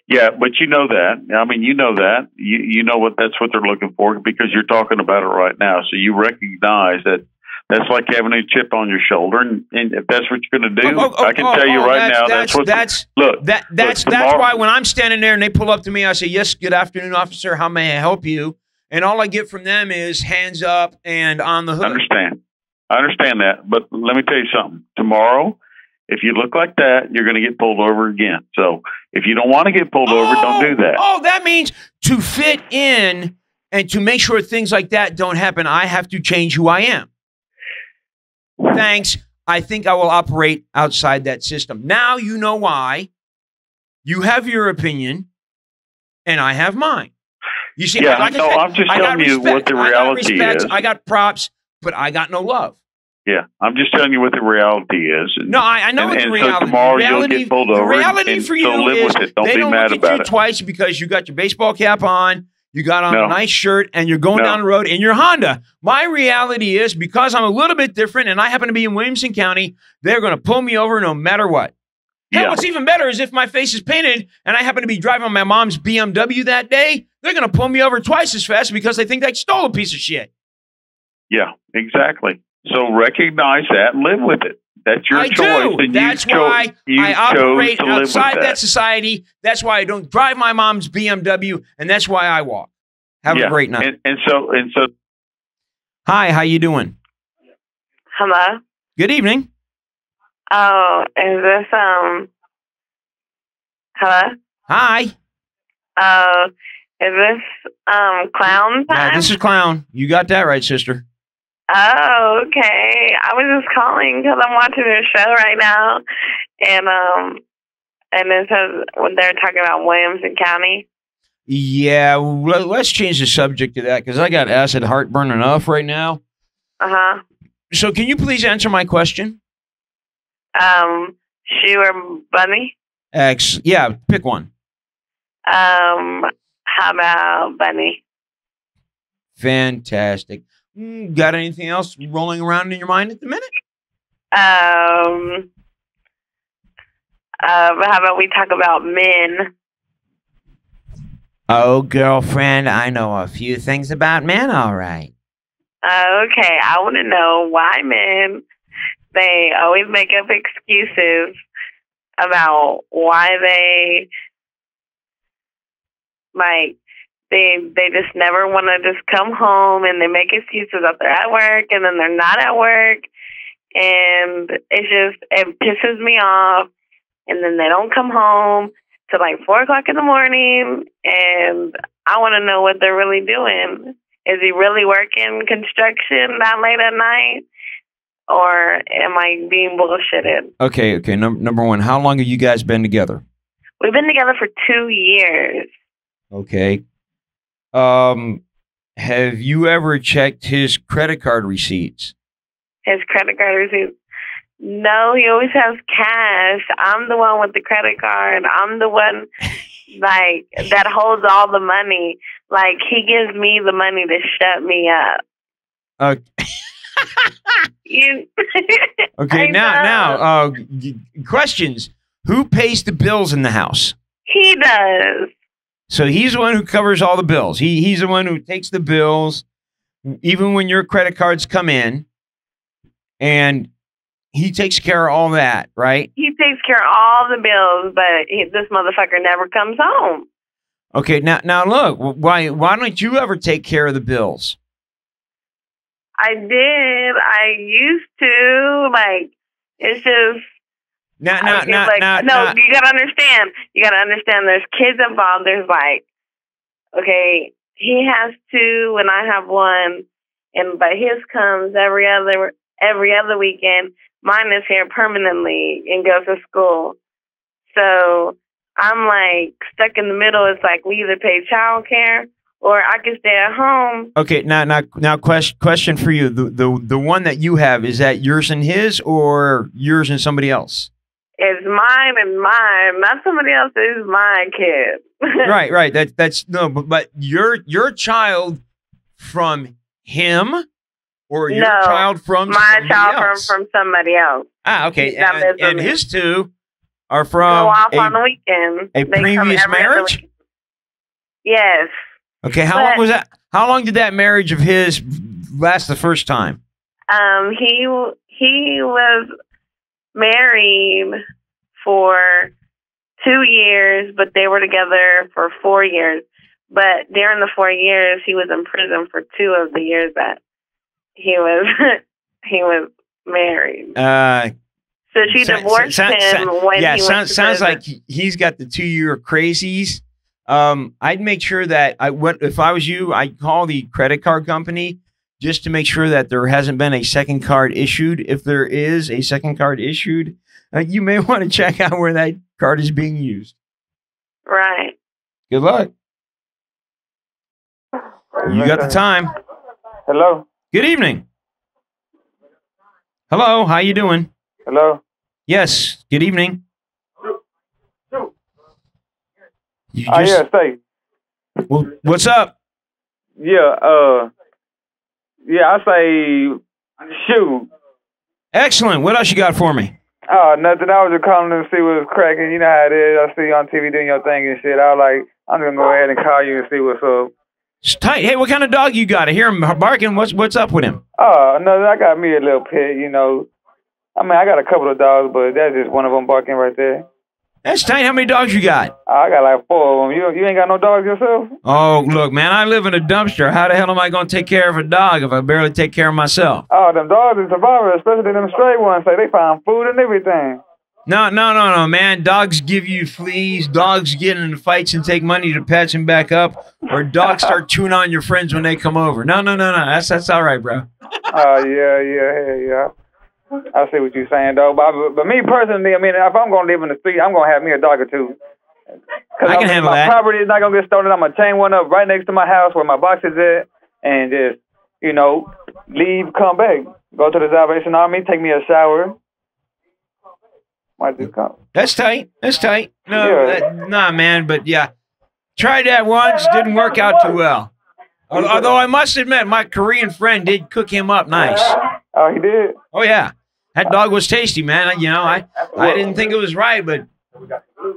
Yeah, but you know that. I mean, you know that. You know that's what they're looking for because you're talking about it right now. So you recognize that that's like having a chip on your shoulder. And if that's what you're going to do, I can tell you right now, that's why when I'm standing there and they pull up to me, I say, yes, good afternoon, officer. How may I help you? And all I get from them is hands up and on the hood. I understand that. But let me tell you something. Tomorrow, if you look like that, you're going to get pulled over again. So if you don't want to get pulled over, don't do that. Oh, that means to fit in and to make sure things like that don't happen, I have to change who I am. Thanks. I think I will operate outside that system. Now you know why. You have your opinion, and I have mine. You see, I'm just telling you what the reality is. I got props, but I got no love. Yeah, I'm just telling you what the reality is. No, I know what the reality is. So tomorrow you'll get pulled over. The reality for you is they don't look at you twice because you got your baseball cap on, you got on a nice shirt, and you're going down the road in your Honda. My reality is because I'm a little bit different and I happen to be in Williamson County, they're going to pull me over no matter what. Hell, what's even better is if my face is painted and I happen to be driving my mom's BMW that day, they're going to pull me over twice as fast because they think I stole a piece of shit. Yeah, exactly. So recognize that and live with it. That's your choice. And that's why I operate outside that society. That's why I don't drive my mom's BMW, and that's why I walk. Have a great night. And so. Hi, how you doing? Hello. Good evening. Oh, is this hello? Hi. Oh, is this clown time? Yeah, this is clown. You got that right, sister. Oh, okay. I was just calling because I'm watching a show right now, and it says when they're talking about Williamson County. Yeah, let's change the subject to that because I got acid heartburn enough right now. So, can you please answer my question? SHUE or Bunny? Yeah, pick one. How about Bunny? Fantastic. Got anything else rolling around in your mind at the minute? How about we talk about men? Oh, girlfriend, I know a few things about men, all right. Okay, I want to know why men, they always make up excuses about why they, like, they just never want to just come home, and they make excuses that they're at work and then they're not at work, and it pisses me off, and then they don't come home till like 4 o'clock in the morning, and I want to know what they're really doing. Is he really working construction that late at night, or am I being bullshitted? Okay. Number one, how long have you guys been together? We've been together for 2 years. Okay. Have you ever checked his credit card receipts? His credit card receipts? No, he always has cash. I'm the one with the credit card. I'm the one, like, that holds all the money. Like, he gives me the money to shut me up. Okay, now, questions. Who pays the bills in the house? He does. So he's the one who covers all the bills. He's the one who takes the bills, even when your credit cards come in, and he takes care of all that, right? He takes care of all the bills, but this motherfucker never comes home. Okay, now look, why don't you ever take care of the bills? I did. I used to. Like, it's just. No, you gotta understand. You gotta understand. There's kids involved. There's like, okay, he has 2 and I have 1, but his comes every other weekend. Mine is here permanently and goes to school. So I'm like stuck in the middle. It's like we either pay childcare or I can stay at home. Okay, now question for you. The one that you have, is that yours and his or yours and somebody else? It's mine and mine, not somebody else's. My kid. Right. That's no, but your child from him, or your child from my somebody child else? from somebody else. Ah, okay. And his two are from go off on the weekend. A previous marriage. Yes. Okay. How long was that? How long did that marriage of his last the first time? He was married for 2 years, but they were together for 4 years. But during the 4 years, he was in prison for 2 of the years that he was he was married. So she divorced him when he went to sounds prison. like he's got the 2-year crazies. I'd make sure that if I was you, I'd call the credit card company just to make sure that there hasn't been a second card issued. If there is a second card issued, you may want to check out where that card is being used. Right. Good luck. You got the time. Hello. Good evening. Hello. How you doing? Hello. Yes. Good evening. Yeah, say. Well, what's up? Yeah, I say SHUE. Excellent. What else you got for me? Oh, nothing. I was just calling to see what was cracking. You know how it is. I see you on TV doing your thing and shit. I was like, I'm just gonna go ahead and call you and see what's up. It's tight. Hey, what kind of dog you got? I hear him barking. What's up with him? Oh, no, I got me a little pet, you know. I mean, I got a couple of dogs, but that's just one of them barking right there. That's tight. How many dogs you got? I got like 4 of them. You ain't got no dogs yourself? Oh, look, man, I live in a dumpster. How the hell am I going to take care of a dog if I barely take care of myself? Oh, them dogs are survivors, especially them stray ones. Say they find food and everything. No, man. Dogs give you fleas. Dogs get into fights and take money to patch them back up. Or dogs start chewing on your friends when they come over. No. That's all right, bro. Oh, yeah. I see what you're saying, though. But me personally, I mean, if I'm going to live in the street, I'm going to have me a dog or two. I can handle that. My property is not going to get stolen. I'm going to chain one up right next to my house where my box is at and just, you know, leave, come back. Go to the Salvation Army, take me a shower. Might just come. That's tight. Nah, man, but yeah. Tried that once. Didn't work out too well. Although I must admit, my Korean friend did cook him up nice. Oh, he did? Oh, yeah. That dog was tasty, man. You know, I didn't think it was right, but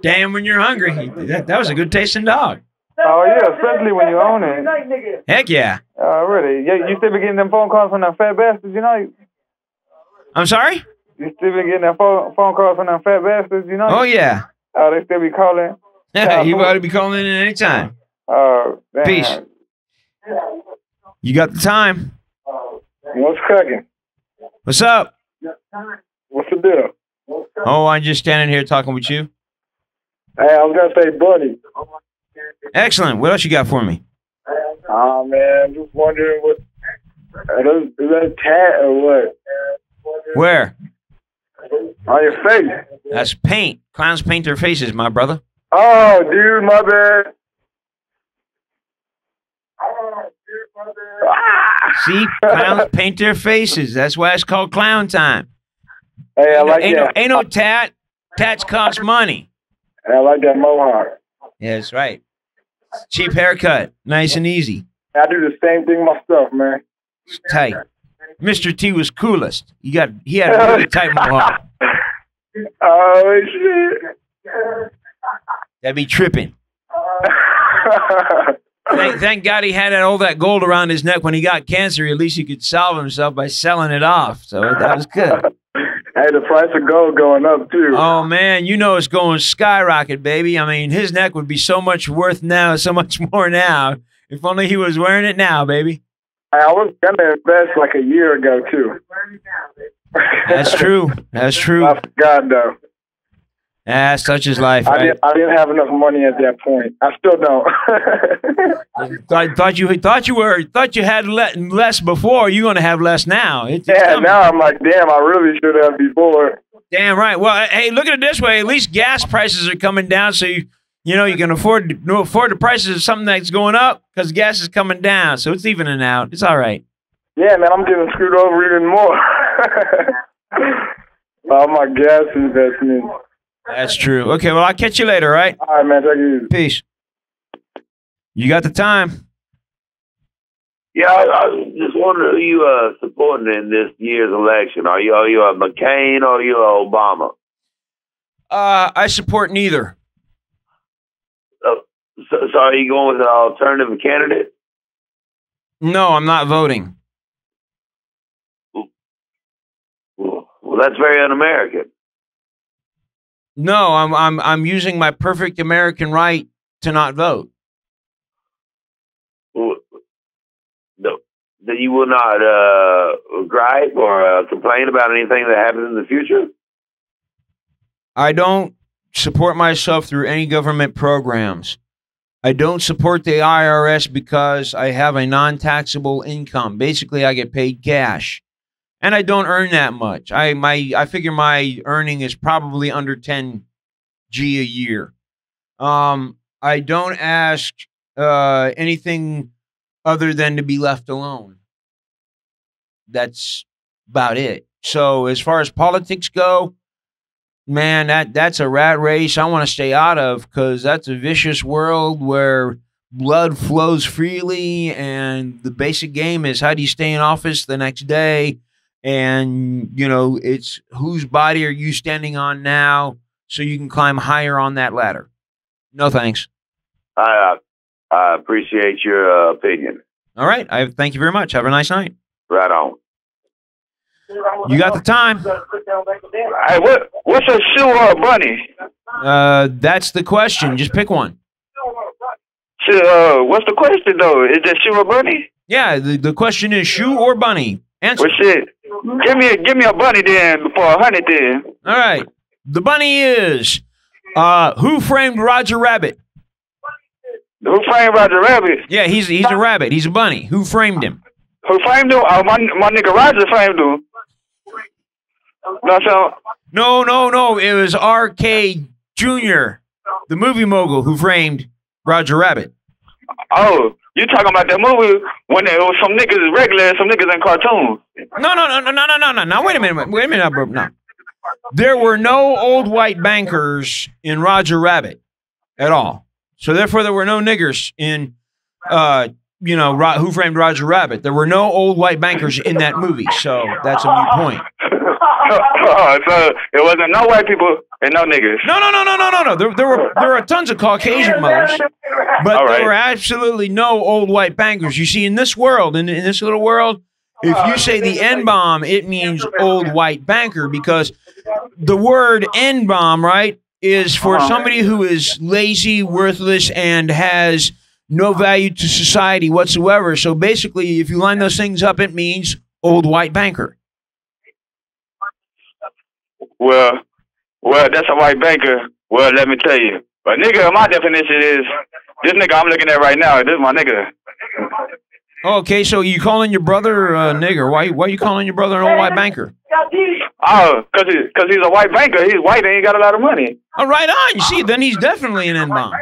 damn, when you're hungry, that was a good tasting dog. Oh, yeah, especially when you own it. Heck yeah. Really? Yeah, you still be getting them phone calls from them fat bastards, you know? I'm sorry? You still be getting them phone calls from them fat bastards, you know? Oh, yeah. Oh, they still be calling? You ought to be calling in anytime. Oh, damn. Peace. You got the time. What's cracking? What's up? What's the deal? Oh, I'm just standing here talking with you. Hey, I was going to say buddy. Excellent. What else you got for me? Oh, man, just wondering what... Is that a tat or what? Where? On your face. That's paint. Clowns paint their faces, my brother. Oh, dude, my bad. See? Clowns paint their faces. That's why it's called clown time. Hey, I like that. Ain't no tat. Tats cost money. Hey, I like that mohawk. Yeah, that's right. Cheap haircut. Nice and easy. I do the same thing myself, man. It's tight. Mr. T was coolest. He had a really tight mohawk. Oh, shit. That'd be tripping. Thank God he had all that gold around his neck when he got cancer. At least he could salve himself by selling it off. So that was good. Hey, the price of gold going up, too. Oh, man, you know it's going skyrocket, baby. I mean, his neck would be so much worth now, so much more now. If only he was wearing it now, baby. I was going to invest like a year ago, too. That's true. That's true. I forgot, though. Such is life, right? I didn't have enough money at that point. I still don't. Thought you had less before. You're gonna have less now. Now I'm like, damn, I really should have before. Damn right. Well, hey, look at it this way. At least gas prices are coming down, so you can afford the prices of something that's going up because gas is coming down. So it's evening out. It's all right. Yeah, man, I'm getting screwed over even more. All my gas investments. That's true. Okay, well, I'll catch you later, all right? All right, man. Thank you. Peace. You got the time. Yeah, I was just wondering who you supporting in this year's election. Are you a McCain or are you a Obama? I support neither. So are you going with an alternative candidate? No, I'm not voting. Well, that's very un-American. No, I'm using my perfect American right to not vote. No, that you will not gripe or complain about anything that happens in the future? I don't support myself through any government programs. I don't support the IRS because I have a non-taxable income. Basically, I get paid cash. And I don't earn that much. I figure my earning is probably under 10 G a year. I don't ask anything other than to be left alone. That's about it. So as far as politics go, man, that's a rat race I want to stay out of, because that's a vicious world where blood flows freely, and the basic game is how do you stay in office the next day. And, you know, it's whose body are you standing on now so you can climb higher on that ladder. No thanks. I appreciate your opinion. All right. Thank you very much. Have a nice night. Right on. You got the time. Hey, what's a shoe or a bunny? That's the question. Just pick one. What's the question, though? Is it shoe or bunny? Yeah, the question is shoe or bunny. Answer. Well, shit. Give me a bunny then for 100 then. All right. The bunny is who framed Roger Rabbit? Who framed Roger Rabbit? Yeah, he's a rabbit. He's a bunny. Who framed him? Who framed him? Oh, my nigga Roger framed him. No. It was R.K. Jr., the movie mogul, who framed Roger Rabbit. Oh, you talking about that movie when there was some niggas regular and some niggas in cartoons? No. Wait a minute, bro. No. There were no old white bankers in Roger Rabbit at all. So therefore, there were no niggers in, Who Framed Roger Rabbit. There were no old white bankers in that movie. So that's a moot point. So it wasn't no white people and no niggers. No. There were tons of Caucasian mothers, but there were absolutely no old white bankers. You see, in this world, in this little world, if you say the N-bomb, it means old white banker, because the word N-bomb, right, is for somebody who is lazy, worthless, and has no value to society whatsoever. So basically, if you line those things up, it means old white banker. Well, that's a white banker. Well, let me tell you. But nigga, my definition is, this nigga I'm looking at right now, this is my nigga. Okay, so you calling your brother a nigger? Why are you calling your brother an old white banker? Oh, because he's a white banker. He's white and he got a lot of money. Oh, right on. You see, then he's definitely an N-bomb.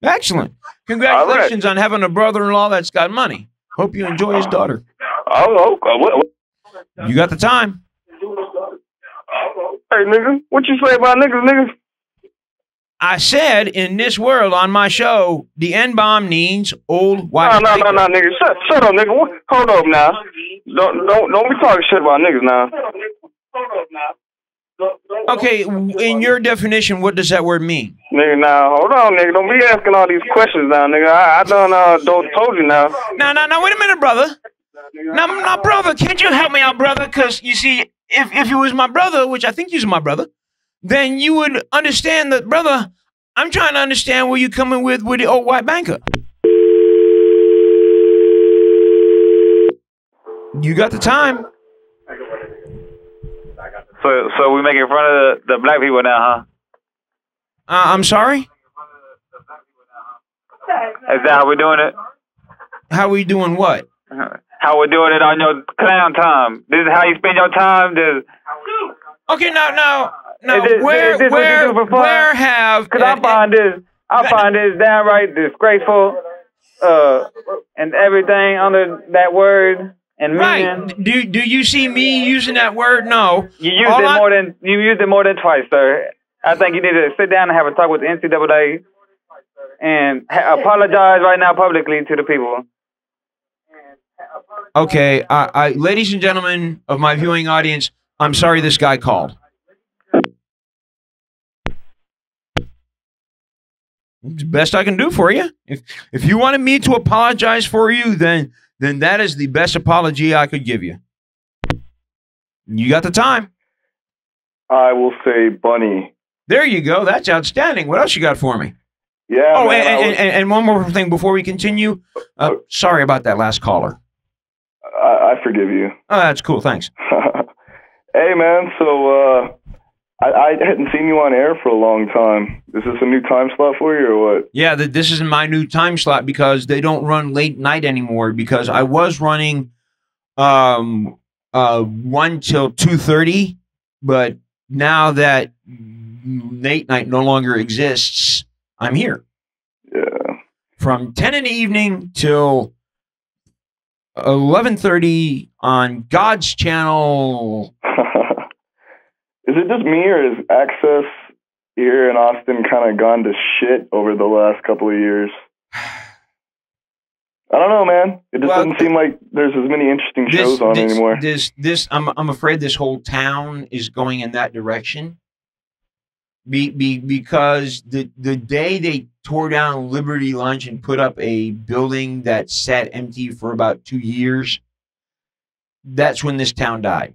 Excellent. Congratulations on having a brother-in-law that's got money. Hope you enjoy his daughter. Oh, okay. You got the time. Hey, nigga, what you say about niggas, nigga? I said in this world on my show, the N-bomb means old white. No, nigga. Shut up, nigga. Hold up now. Don't be talking shit about niggas now. Okay, in your definition, what does that word mean? Nigga, now hold on, nigga. Don't be asking all these questions now, nigga. I don't told you now. No. Wait a minute, brother. No, brother. Can't you help me out, brother? Because you see, if it was my brother, which I think you're my brother, then you would understand that, brother. I'm trying to understand where you're coming with the old white banker. You got the time. So we making fun of the black people now, huh? I'm sorry? Is that how we're doing it? How we doing what? How we're doing it on your clown time. This is how you spend your time? Okay, now, where have... Because I find this downright disgraceful and everything under that word. And right. Do you see me using that word? No. You used it more than twice, sir. I think you need to sit down and have a talk with the NCAA and apologize right now publicly to the people. Okay, ladies and gentlemen of my viewing audience, I'm sorry this guy called. It's the best I can do for you. If you wanted me to apologize for you, then that is the best apology I could give you. You got the time. I will say bunny. There you go. That's outstanding. What else you got for me? Yeah. Oh, man, and one more thing before we continue. Sorry about that last caller. I forgive you. Oh, that's cool. Thanks. Hey, man. So I hadn't seen you on air for a long time. Is this a new time slot for you or what? Yeah, this is my new time slot because they don't run late night anymore. Because I was running 1 till 2:30, but now that late night no longer exists, I'm here. Yeah. From 10 in the evening till 11:30 on God's channel. Is it just me, or is access here in Austin kind of gone to shit over the last couple of years? I don't know, man. It just doesn't seem like there's as many interesting shows on anymore. I'm afraid this whole town is going in that direction. Because the day they tore down Liberty Lunch and put up a building that sat empty for about 2 years, that's when this town died.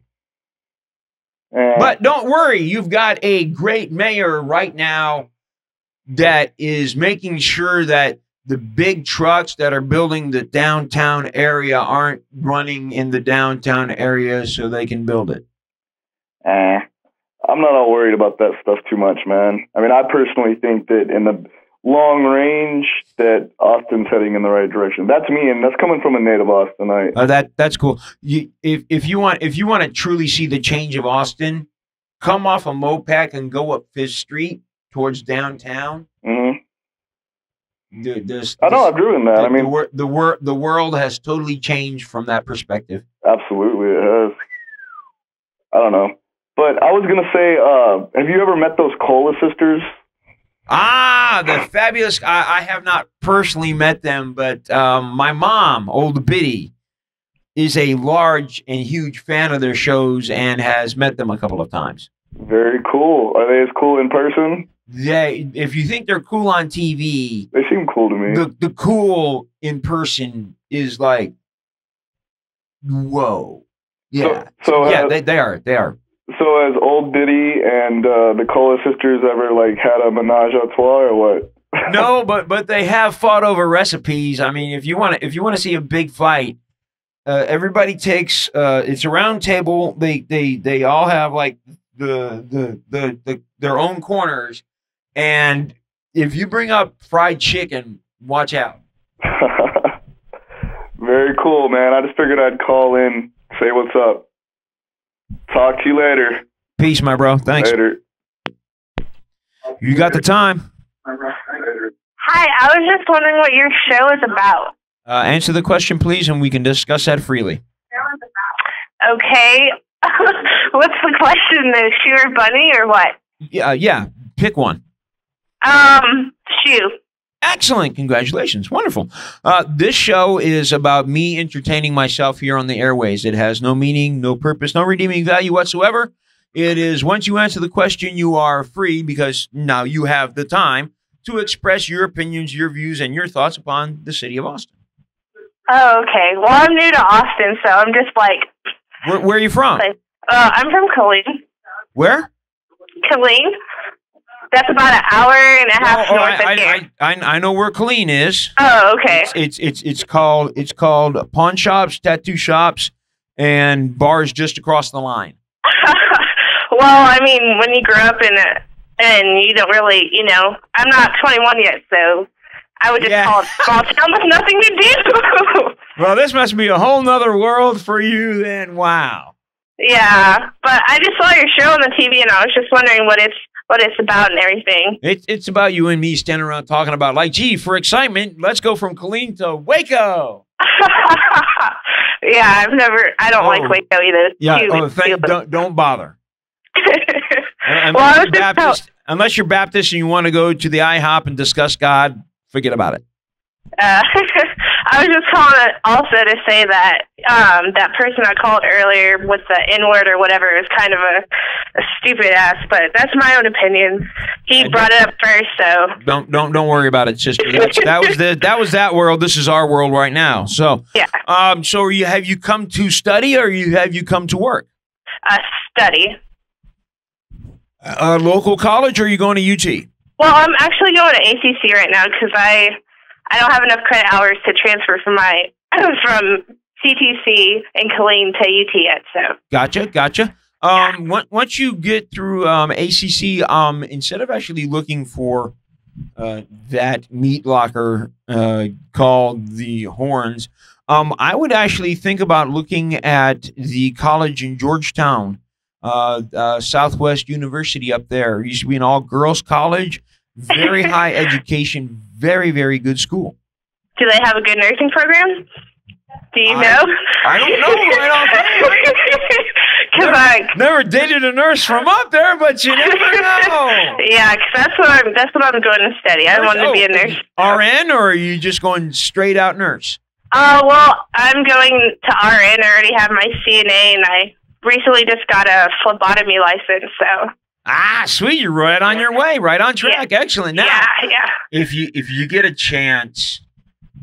But don't worry, you've got a great mayor right now that is making sure that the big trucks that are building the downtown area aren't running in the downtown area so they can build it. I'm not all worried about that stuff too much, man. I mean, I personally think that in the long range that Austin's heading in the right direction. That's me, and that's coming from a native Austinite. That's cool. If you want to truly see the change of Austin, come off of Mopac and go up Fifth Street towards downtown. Mm-hmm. I know, I've driven that. I mean, the world has totally changed from that perspective. Absolutely, it has. I don't know. But I was going to say, have you ever met those Cola sisters? Ah, the fabulous. I have not personally met them, but my mom, Ol'Bitty, is a large and huge fan of their shows and has met them a couple of times. Very cool. Are they as cool in person? If you think they're cool on TV, they seem cool to me. The cool in person is like, whoa. Yeah. So yeah, they are. So has Ol'Bitty and the Cola sisters ever like had a menage a trois or what? No, but they have fought over recipes. I mean, if you want to see a big fight, everybody takes it's a round table. They all have like their own corners, and if you bring up fried chicken, watch out. Very cool, man. I just figured I'd call in, say what's up. Talk to you later. Peace, my bro. Thanks. Later. You got the time. Hi, I was just wondering what your show is about. Answer the question, please, and we can discuss that freely. Okay. What's the question? The SHUE or bunny or what? Yeah. Pick one. SHUE. Excellent. Congratulations. Wonderful. This show is about me entertaining myself here on the airways. It has no meaning, no purpose, no redeeming value whatsoever. It is, once you answer the question, you are free because now you have the time to express your opinions, your views, and your thoughts upon the city of Austin. Oh, okay. Well, I'm new to Austin, so I'm just like... Where are you from? I'm from Killeen. Where? Killeen. That's about an hour and a half north of here. I know where Killeen is. Oh, okay. It's called pawn shops, tattoo shops, and bars just across the line. Well, I mean, when you grow up in it and you don't really, I'm not 21 yet, so I would just call it small town with nothing to do. Well, this must be a whole nother world for you then. Wow. Yeah, but I just saw your show on the TV, and I was just wondering what it's about and everything. It's about you and me standing around talking about, like, gee, for excitement, let's go from Killeen to Waco. Yeah, I don't like Waco either. Yeah, don't bother. Well, unless you're Baptist and you want to go to the IHOP and discuss God, forget about it. I was just calling it also to say that that person I called earlier with the N-word or whatever is kind of a stupid ass, but that's my own opinion. He brought it up first, so don't worry about it, sister. That was that world. This is our world right now. So yeah. So have you come to study or have you come to work? Study. Local college, or are you going to UT? Well, I'm actually going to ACC right now because I don't have enough credit hours to transfer from CTC and Killeen to UT yet. So gotcha. Once you get through ACC, instead of actually looking for that meat locker called the Horns, I would actually think about looking at the college in Georgetown, Southwest University up there. It used to be an all-girls college, very high education, very, very good school. Do they have a good nursing program? Do you know? I don't know right off. Because I never dated a nurse from up there, but you never know. Yeah, because that's what I'm going to study. I want to be a nurse. RN, or are you just going straight out nurse? Well, I'm going to RN. I already have my CNA, and I recently just got a phlebotomy license. So. Sweet! You're right on your way, right on track. Yeah. Excellent. Now, yeah. If you get a chance,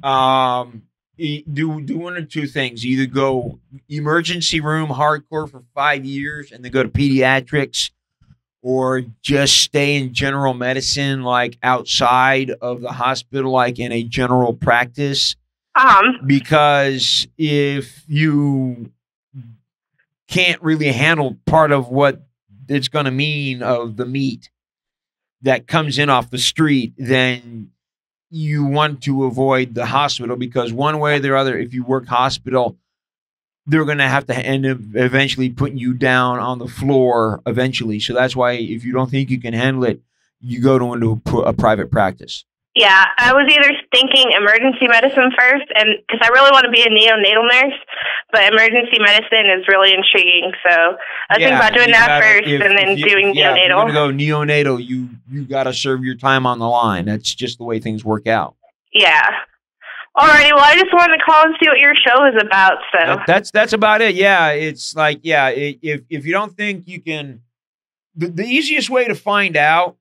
do one or two things. Either go emergency room hardcore for 5 years and then go to pediatrics, or just stay in general medicine, like outside of the hospital, like in a general practice. Because if you can't really handle part of what it's going to mean of the meat that comes in off the street, then you want to avoid the hospital, because one way or the other, if you work hospital, they're going to have to end up eventually putting you down on the floor eventually. So that's why if you don't think you can handle it, you go into a private practice. Yeah, I was either thinking emergency medicine first, and because I really want to be a neonatal nurse, but emergency medicine is really intriguing. So I was thinking about doing that first and then doing neonatal. If you're going to go neonatal, you got to serve your time on the line. That's just the way things work out. Yeah. Alrighty, well, I just wanted to call and see what your show is about. So that's about it. Yeah, it's like, if you don't think you can, the easiest way to find out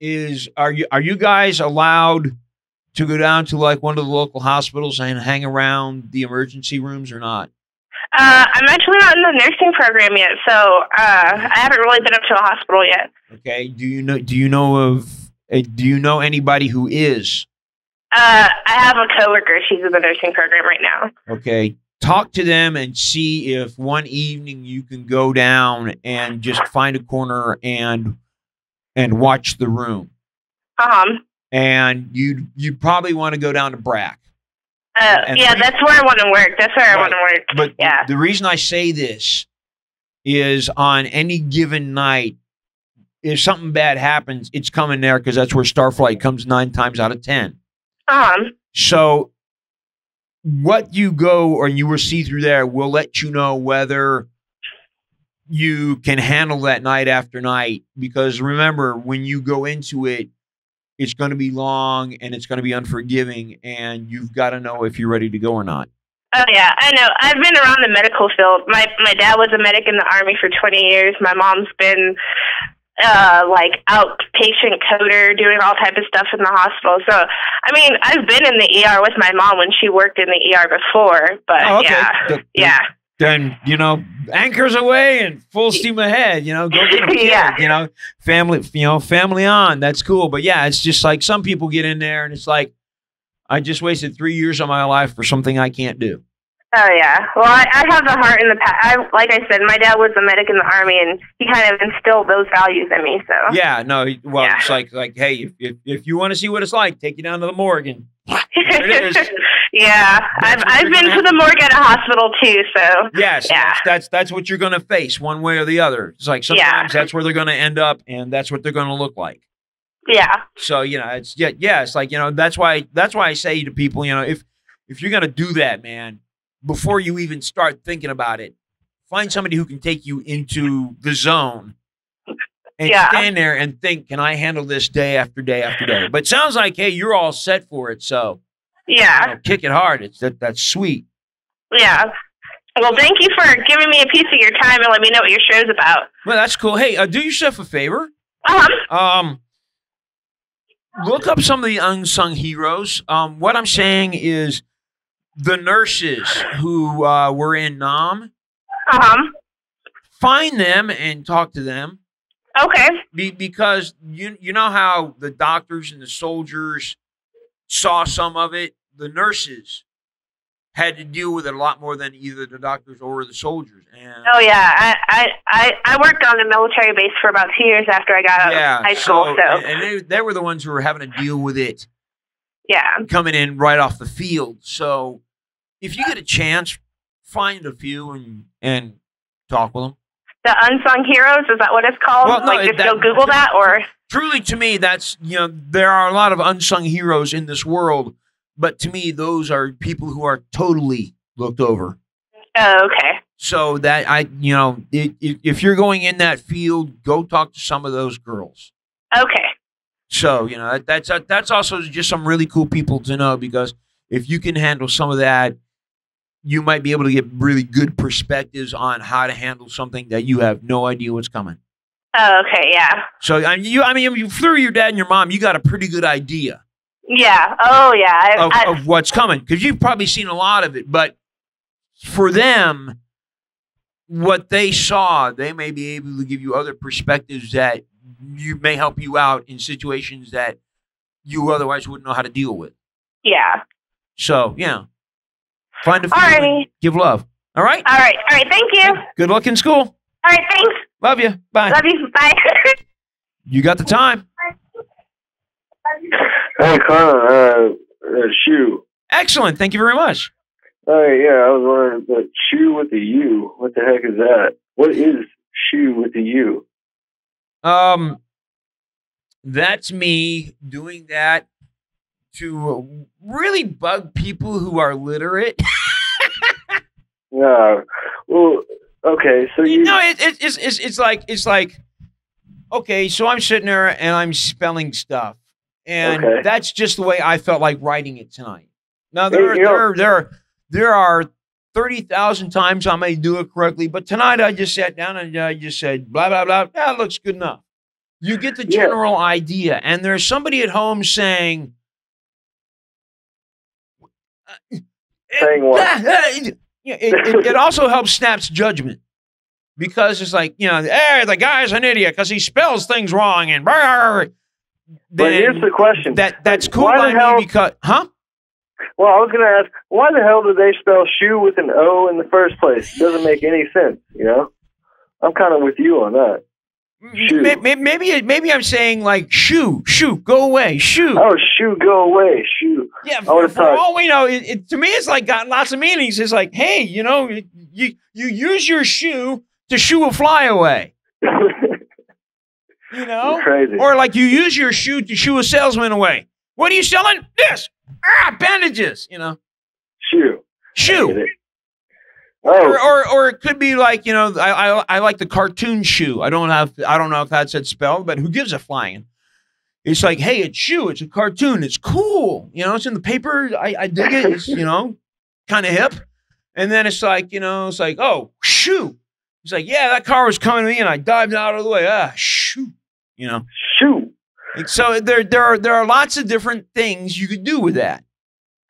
is, are you guys allowed to go down to like one of the local hospitals and hang around the emergency rooms or not? I'm actually not in the nursing program yet, so I haven't really been up to a hospital yet. Okay. Do you know anybody who is? I have a coworker. She's in the nursing program right now. Okay. Talk to them and see if one evening you can go down and just find a corner and watch the room. And you probably want to go down to Brack. That's where I want to work. That's where I want to work. But the reason I say this is, on any given night, if something bad happens, it's coming there, because that's where Starflight comes 9 times out of 10. So what you go or you will see through there will let you know whether you can handle that night after night. Because remember, when you go into it, it's going to be long and it's going to be unforgiving, and you've got to know if you're ready to go or not. Oh, yeah, I know. I've been around the medical field. My dad was a medic in the Army for 20 years. My mom's been like outpatient coder, doing all type of stuff in the hospital. So, I mean, I've been in the ER with my mom when she worked in the ER before, but Then, anchors away and full steam ahead, go get them killed, family on. That's cool. But yeah, it's just like some people get in there and it's like, I just wasted 3 years of my life for something I can't do. Oh, yeah. Well, I have the heart in the past. Like I said, my dad was a medic in the Army, and he kind of instilled those values in me. So yeah, no, well, it's like, hey, if you want to see what it's like, take you down to the morgue, and there it is. Yeah, I've been to the morgue at a hospital too. So yes, that's what you're going to face one way or the other. It's like sometimes that's where they're going to end up, and that's what they're going to look like. Yeah. So it's it's like that's why I say to people, if you're going to do that, man, before you even start thinking about it, find somebody who can take you into the zone and stand there and think, can I handle this day after day after day? But it sounds like, hey, you're all set for it, so kick it hard. That's sweet. Yeah. Well, thank you for giving me a piece of your time and let me know what your show's about. Well, that's cool. Hey, do yourself a favor. Look up some of the unsung heroes. What I'm saying is the nurses who were in Nam. Find them and talk to them. Okay. Because you know how the doctors and the soldiers saw some of it? The nurses had to deal with it a lot more than either the doctors or the soldiers. And oh yeah, I worked on a military base for about 2 years after I got out of high school. So and they were the ones who were having to deal with it. Yeah. Coming in right off the field. So if you get a chance, find a few and talk with them. The unsung heroes, is that what it's called? Well, no, like, just go Google that, or? Truly, to me, that's, there are a lot of unsung heroes in this world, but to me, those are people who are totally looked over. Oh, okay. So that if you're going in that field, go talk to some of those girls. Okay. So, that's also just some really cool people to know, because if you can handle some of that, you might be able to get really good perspectives on how to handle something that you have no idea what's coming. Oh, okay, yeah. So, you through your dad and your mom, you got a pretty good idea. Yeah. Oh, yeah. Of what's coming, because you've probably seen a lot of it. But for them, what they saw, they may be able to give you other perspectives that you may help you out in situations that you otherwise wouldn't know how to deal with. Yeah. So, yeah. Find a few, give love. All right? All right. All right. Thank you. Good luck in school. All right. Thanks. Love you. Bye. Love you. Bye. You got the time. Hey, Carla. SHUE. Excellent. Thank you very much. Yeah, I was wondering, but SHUE with the U. What the heck is that? What is SHUE with the U? That's me doing that to really bug people who are literate. Yeah. Well, okay. So it's like okay. So I'm sitting there and I'm spelling stuff, and that's just the way I felt like writing it tonight. Now there are 30,000 times I may do it correctly, but tonight I just sat down and I just said blah blah blah. That looks good enough. You get the general idea, and there's somebody at home saying. What? It also helps Snap's judgment, because it's like, hey, the guy's an idiot because he spells things wrong, and but here's the question. That's cool by me because, Well, I was going to ask, why the hell did they spell SHUE with an O in the first place? It doesn't make any sense, I'm kind of with you on that. Maybe I'm saying like SHUE, go away, SHUE. Oh, SHUE, go away, SHUE. Yeah, for all we know, to me it's like got lots of meanings. It's like, hey, you use your shoe to shoo a fly away. Crazy. Or like you use your shoe to shoo a salesman away. What are you selling? This. Bandages. SHUE. Or it could be like, I like the cartoon SHUE. I don't know if that's spelled, but who gives a flying? It's like, hey, it's SHUE. It's a cartoon. It's cool. It's in the paper. I dig it. It's, kind of hip. And then it's like, oh, SHUE. It's like, yeah, that car was coming to me and I dived out of the way. SHUE. SHUE. So there are lots of different things you could do with that.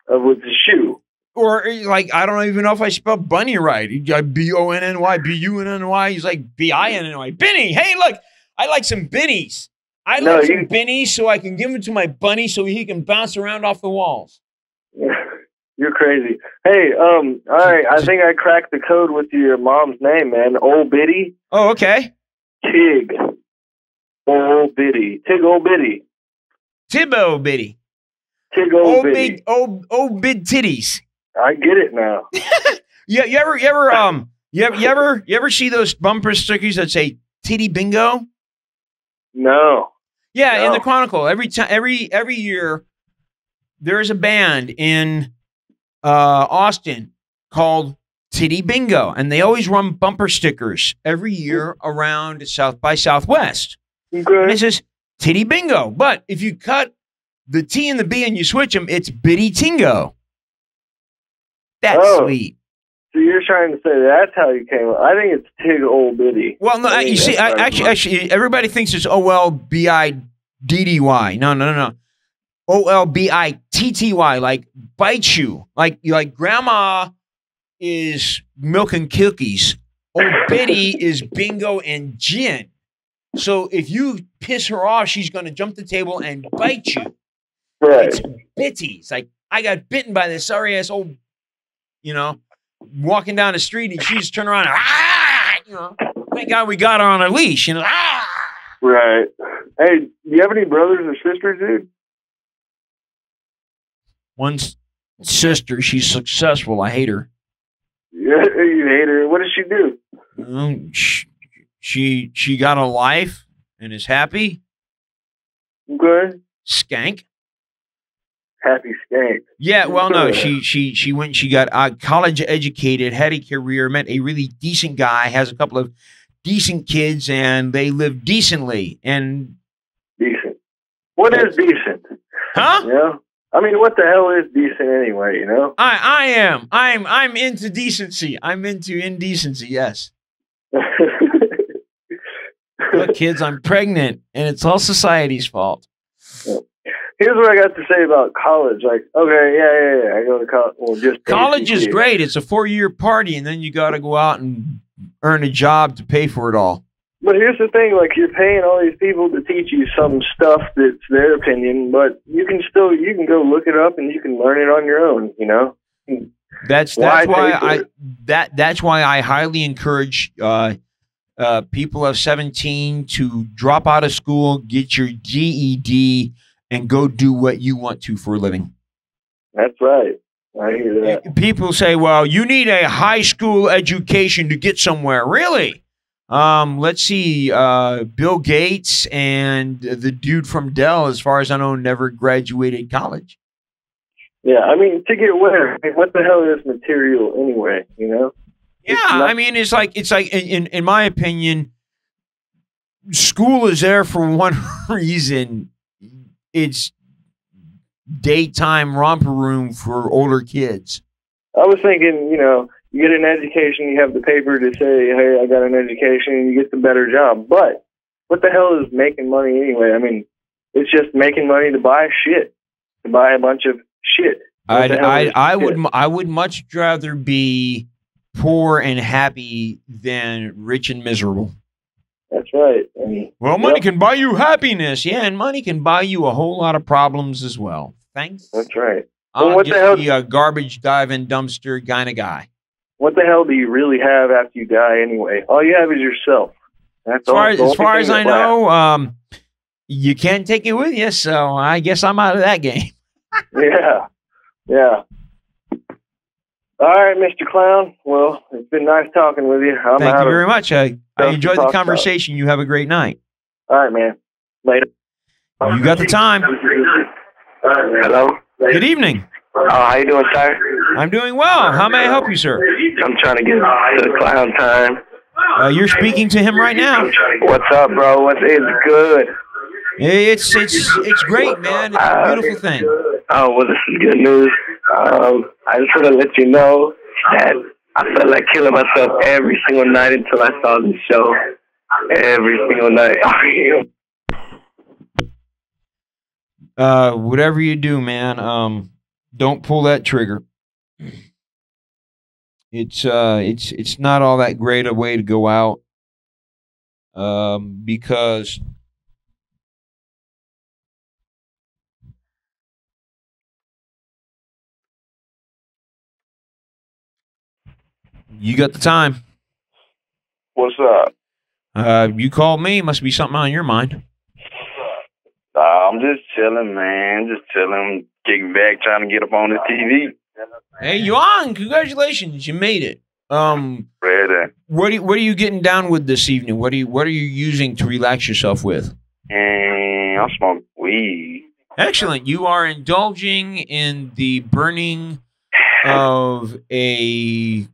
With the SHUE. Or like, I don't even know if I spelled bunny right. You got B-O-N-N-Y, B-U-N-N-Y. He's like B-I-N-N-Y. Benny. Hey, look, I like some bennies. I like some bennies so I can give them to my bunny so he can bounce around off the walls. You're crazy. Hey, all right. I think I cracked the code with your mom's name, man. Ol'Bitty. Oh, okay. Tig. Ol'Bitty. Tig Ol'Bitty. Tib Ol'Bitty. Tig Ol'Bitty. Old big titties. I get it now. You ever see those bumper stickers that say "Titty Bingo"? No. Yeah, no. In the Chronicle, every year there's a band in Austin called Titty Bingo, and they always run bumper stickers every year around South by Southwest. Okay. And it says titty bingo. But if you cut the T and the B and you switch them, it's bitty tingo. That's sweet. So you're trying to say that's how you came up. I think it's Tig Ol'Bitty. Well, no, you see, actually, everybody thinks it's Ol'Bitty. No. Ol'Bitty, like bite you. Like grandma is milk and cookies. Ol'Bitty is bingo and gin. So if you piss her off, she's going to jump the table and bite you. Right. It's bitty. It's like, I got bitten by this sorry ass old, walking down the street and she just turned around and, thank God we got her on a leash. Right. Hey, do you have any brothers or sisters, dude? One sister, she's successful. I hate her. Yeah, you hate her. What does she do? She got a life and is happy. Okay. Skank. Happy skank. Yeah, well, no, she went. She got college educated, had a career, met a really decent guy, has a couple of decent kids, and they live decently. And decent. What is decent? Huh? Yeah. I mean, what the hell is decent anyway? I'm into decency. I'm into indecency. Yes. Look, kids, I'm pregnant, and it's all society's fault. Here's what I got to say about college. Like, okay, yeah. I go to college. Well, just college is great. It's a 4-year party, and then you got to go out and earn a job to pay for it all. But here's the thing, like, you're paying all these people to teach you some stuff that's their opinion, but you can go look it up and you can learn it on your own, That's why I highly encourage people of 17 to drop out of school, get your GED, and go do what you want to for a living. That's right. I hear that. People say, well, you need a high school education to get somewhere. Really? Let's see, Bill Gates and the dude from Dell, as far as I know, never graduated college. Yeah, I mean, to get where? I mean, what the hell is material anyway, Yeah, I mean, it's like in my opinion, school is there for one reason. It's daytime romper room for older kids. I was thinking, you get an education, you have the paper to say, hey, I got an education, and you get the better job. But what the hell is making money anyway? I mean, it's just making money to buy shit, to buy a bunch of shit. I would much rather be poor and happy than rich and miserable. That's right. Money can buy you happiness. Yeah, and money can buy you a whole lot of problems as well. Thanks. That's right. I'll just be a garbage diving dumpster kind of guy. What the hell do you really have after you die anyway? All you have is yourself. That's as far as I know, you can't take it with you, so I guess I'm out of that game. Yeah. All right, Mr. Clown. Well, it's been nice talking with you. Thank you very much. I enjoyed the conversation. You have a great night. All right, man. Later. You got the time. Hello. Good evening. How you doing, sir? I'm doing well. How may I help you, sir? I'm trying to get to the Clown time. You're speaking to him right now. What's up, bro? What's good? It's great, man. It's a beautiful thing. Oh, well, this is good news. I just want to let you know that I felt like killing myself every single night until I saw this show. Every single night. Whatever you do, man, don't pull that trigger. It's not all that great a way to go out, because you got the time. What's up? You called me. Must be something on your mind. I'm just chilling, man. Just chilling, kicking back, trying to get up on the TV. Hey, you on? Congratulations, you made it. Ready. What are you getting down with this evening? What are you using to relax yourself with? I'm smoking weed. Excellent. You are indulging in the burning of a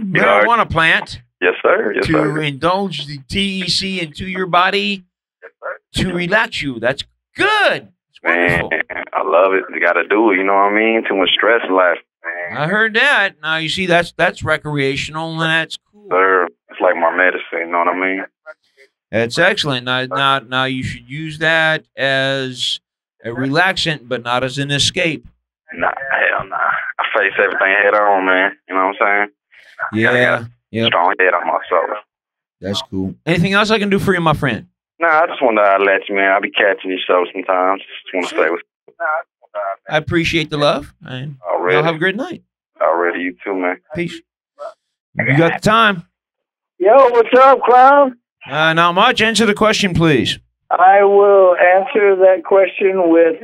marijuana plant. Yes, sir. Yes, to indulge the TEC into your body to relax you. That's good. It's wonderful. Man, I love it. You got to do it. You know what I mean? Too much stress in life. Man. I heard that. Now you see, that's recreational, and that's cool. Sir, it's like my medicine. You know what I mean? That's excellent. Now you should use that as a relaxant, but not as an escape. Nah, hell nah. I face everything head on, man. You know what I'm saying? Yeah. Yep. Strong head on myself. That's cool. Anything else I can do for you, my friend? Nah, I just want to let you, man. I'll be catching you show sometimes. Just want to say what's I appreciate the love. And y'all have a great night. Already, you too, man. Peace. You got the time. Yo, what's up, clown? Not much. Answer the question, please. I will answer that question with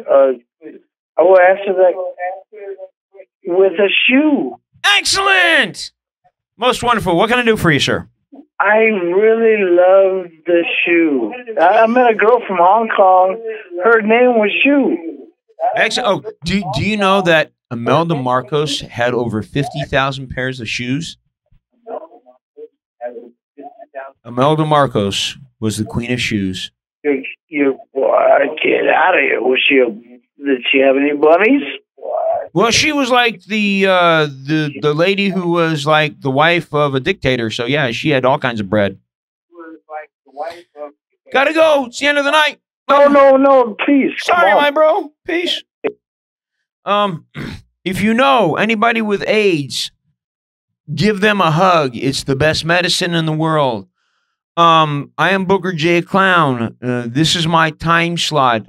a SHUE. Excellent. Most wonderful. What can I do for you, sir? I really love the SHUE. I met a girl from Hong Kong. Her name was SHUE. Excellent. Oh, do you know that Imelda Marcos had over 50,000 pairs of shoes? Imelda Marcos was the queen of shoes. Get out of here. Did she have any bunnies? Well, she was like the lady who was like the wife of a dictator. So yeah, she had all kinds of bread. Gotta go. It's the end of the night. No, please. Sorry, my bro. Peace. If you know anybody with AIDS, give them a hug. It's the best medicine in the world. I am Booker J. Clown. This is my time slot.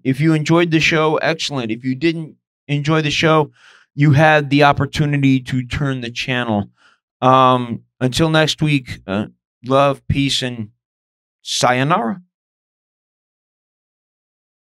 If you enjoyed the show, excellent. If you didn't enjoy the show, you had the opportunity to turn the channel. Until next week, love, peace, and sayonara.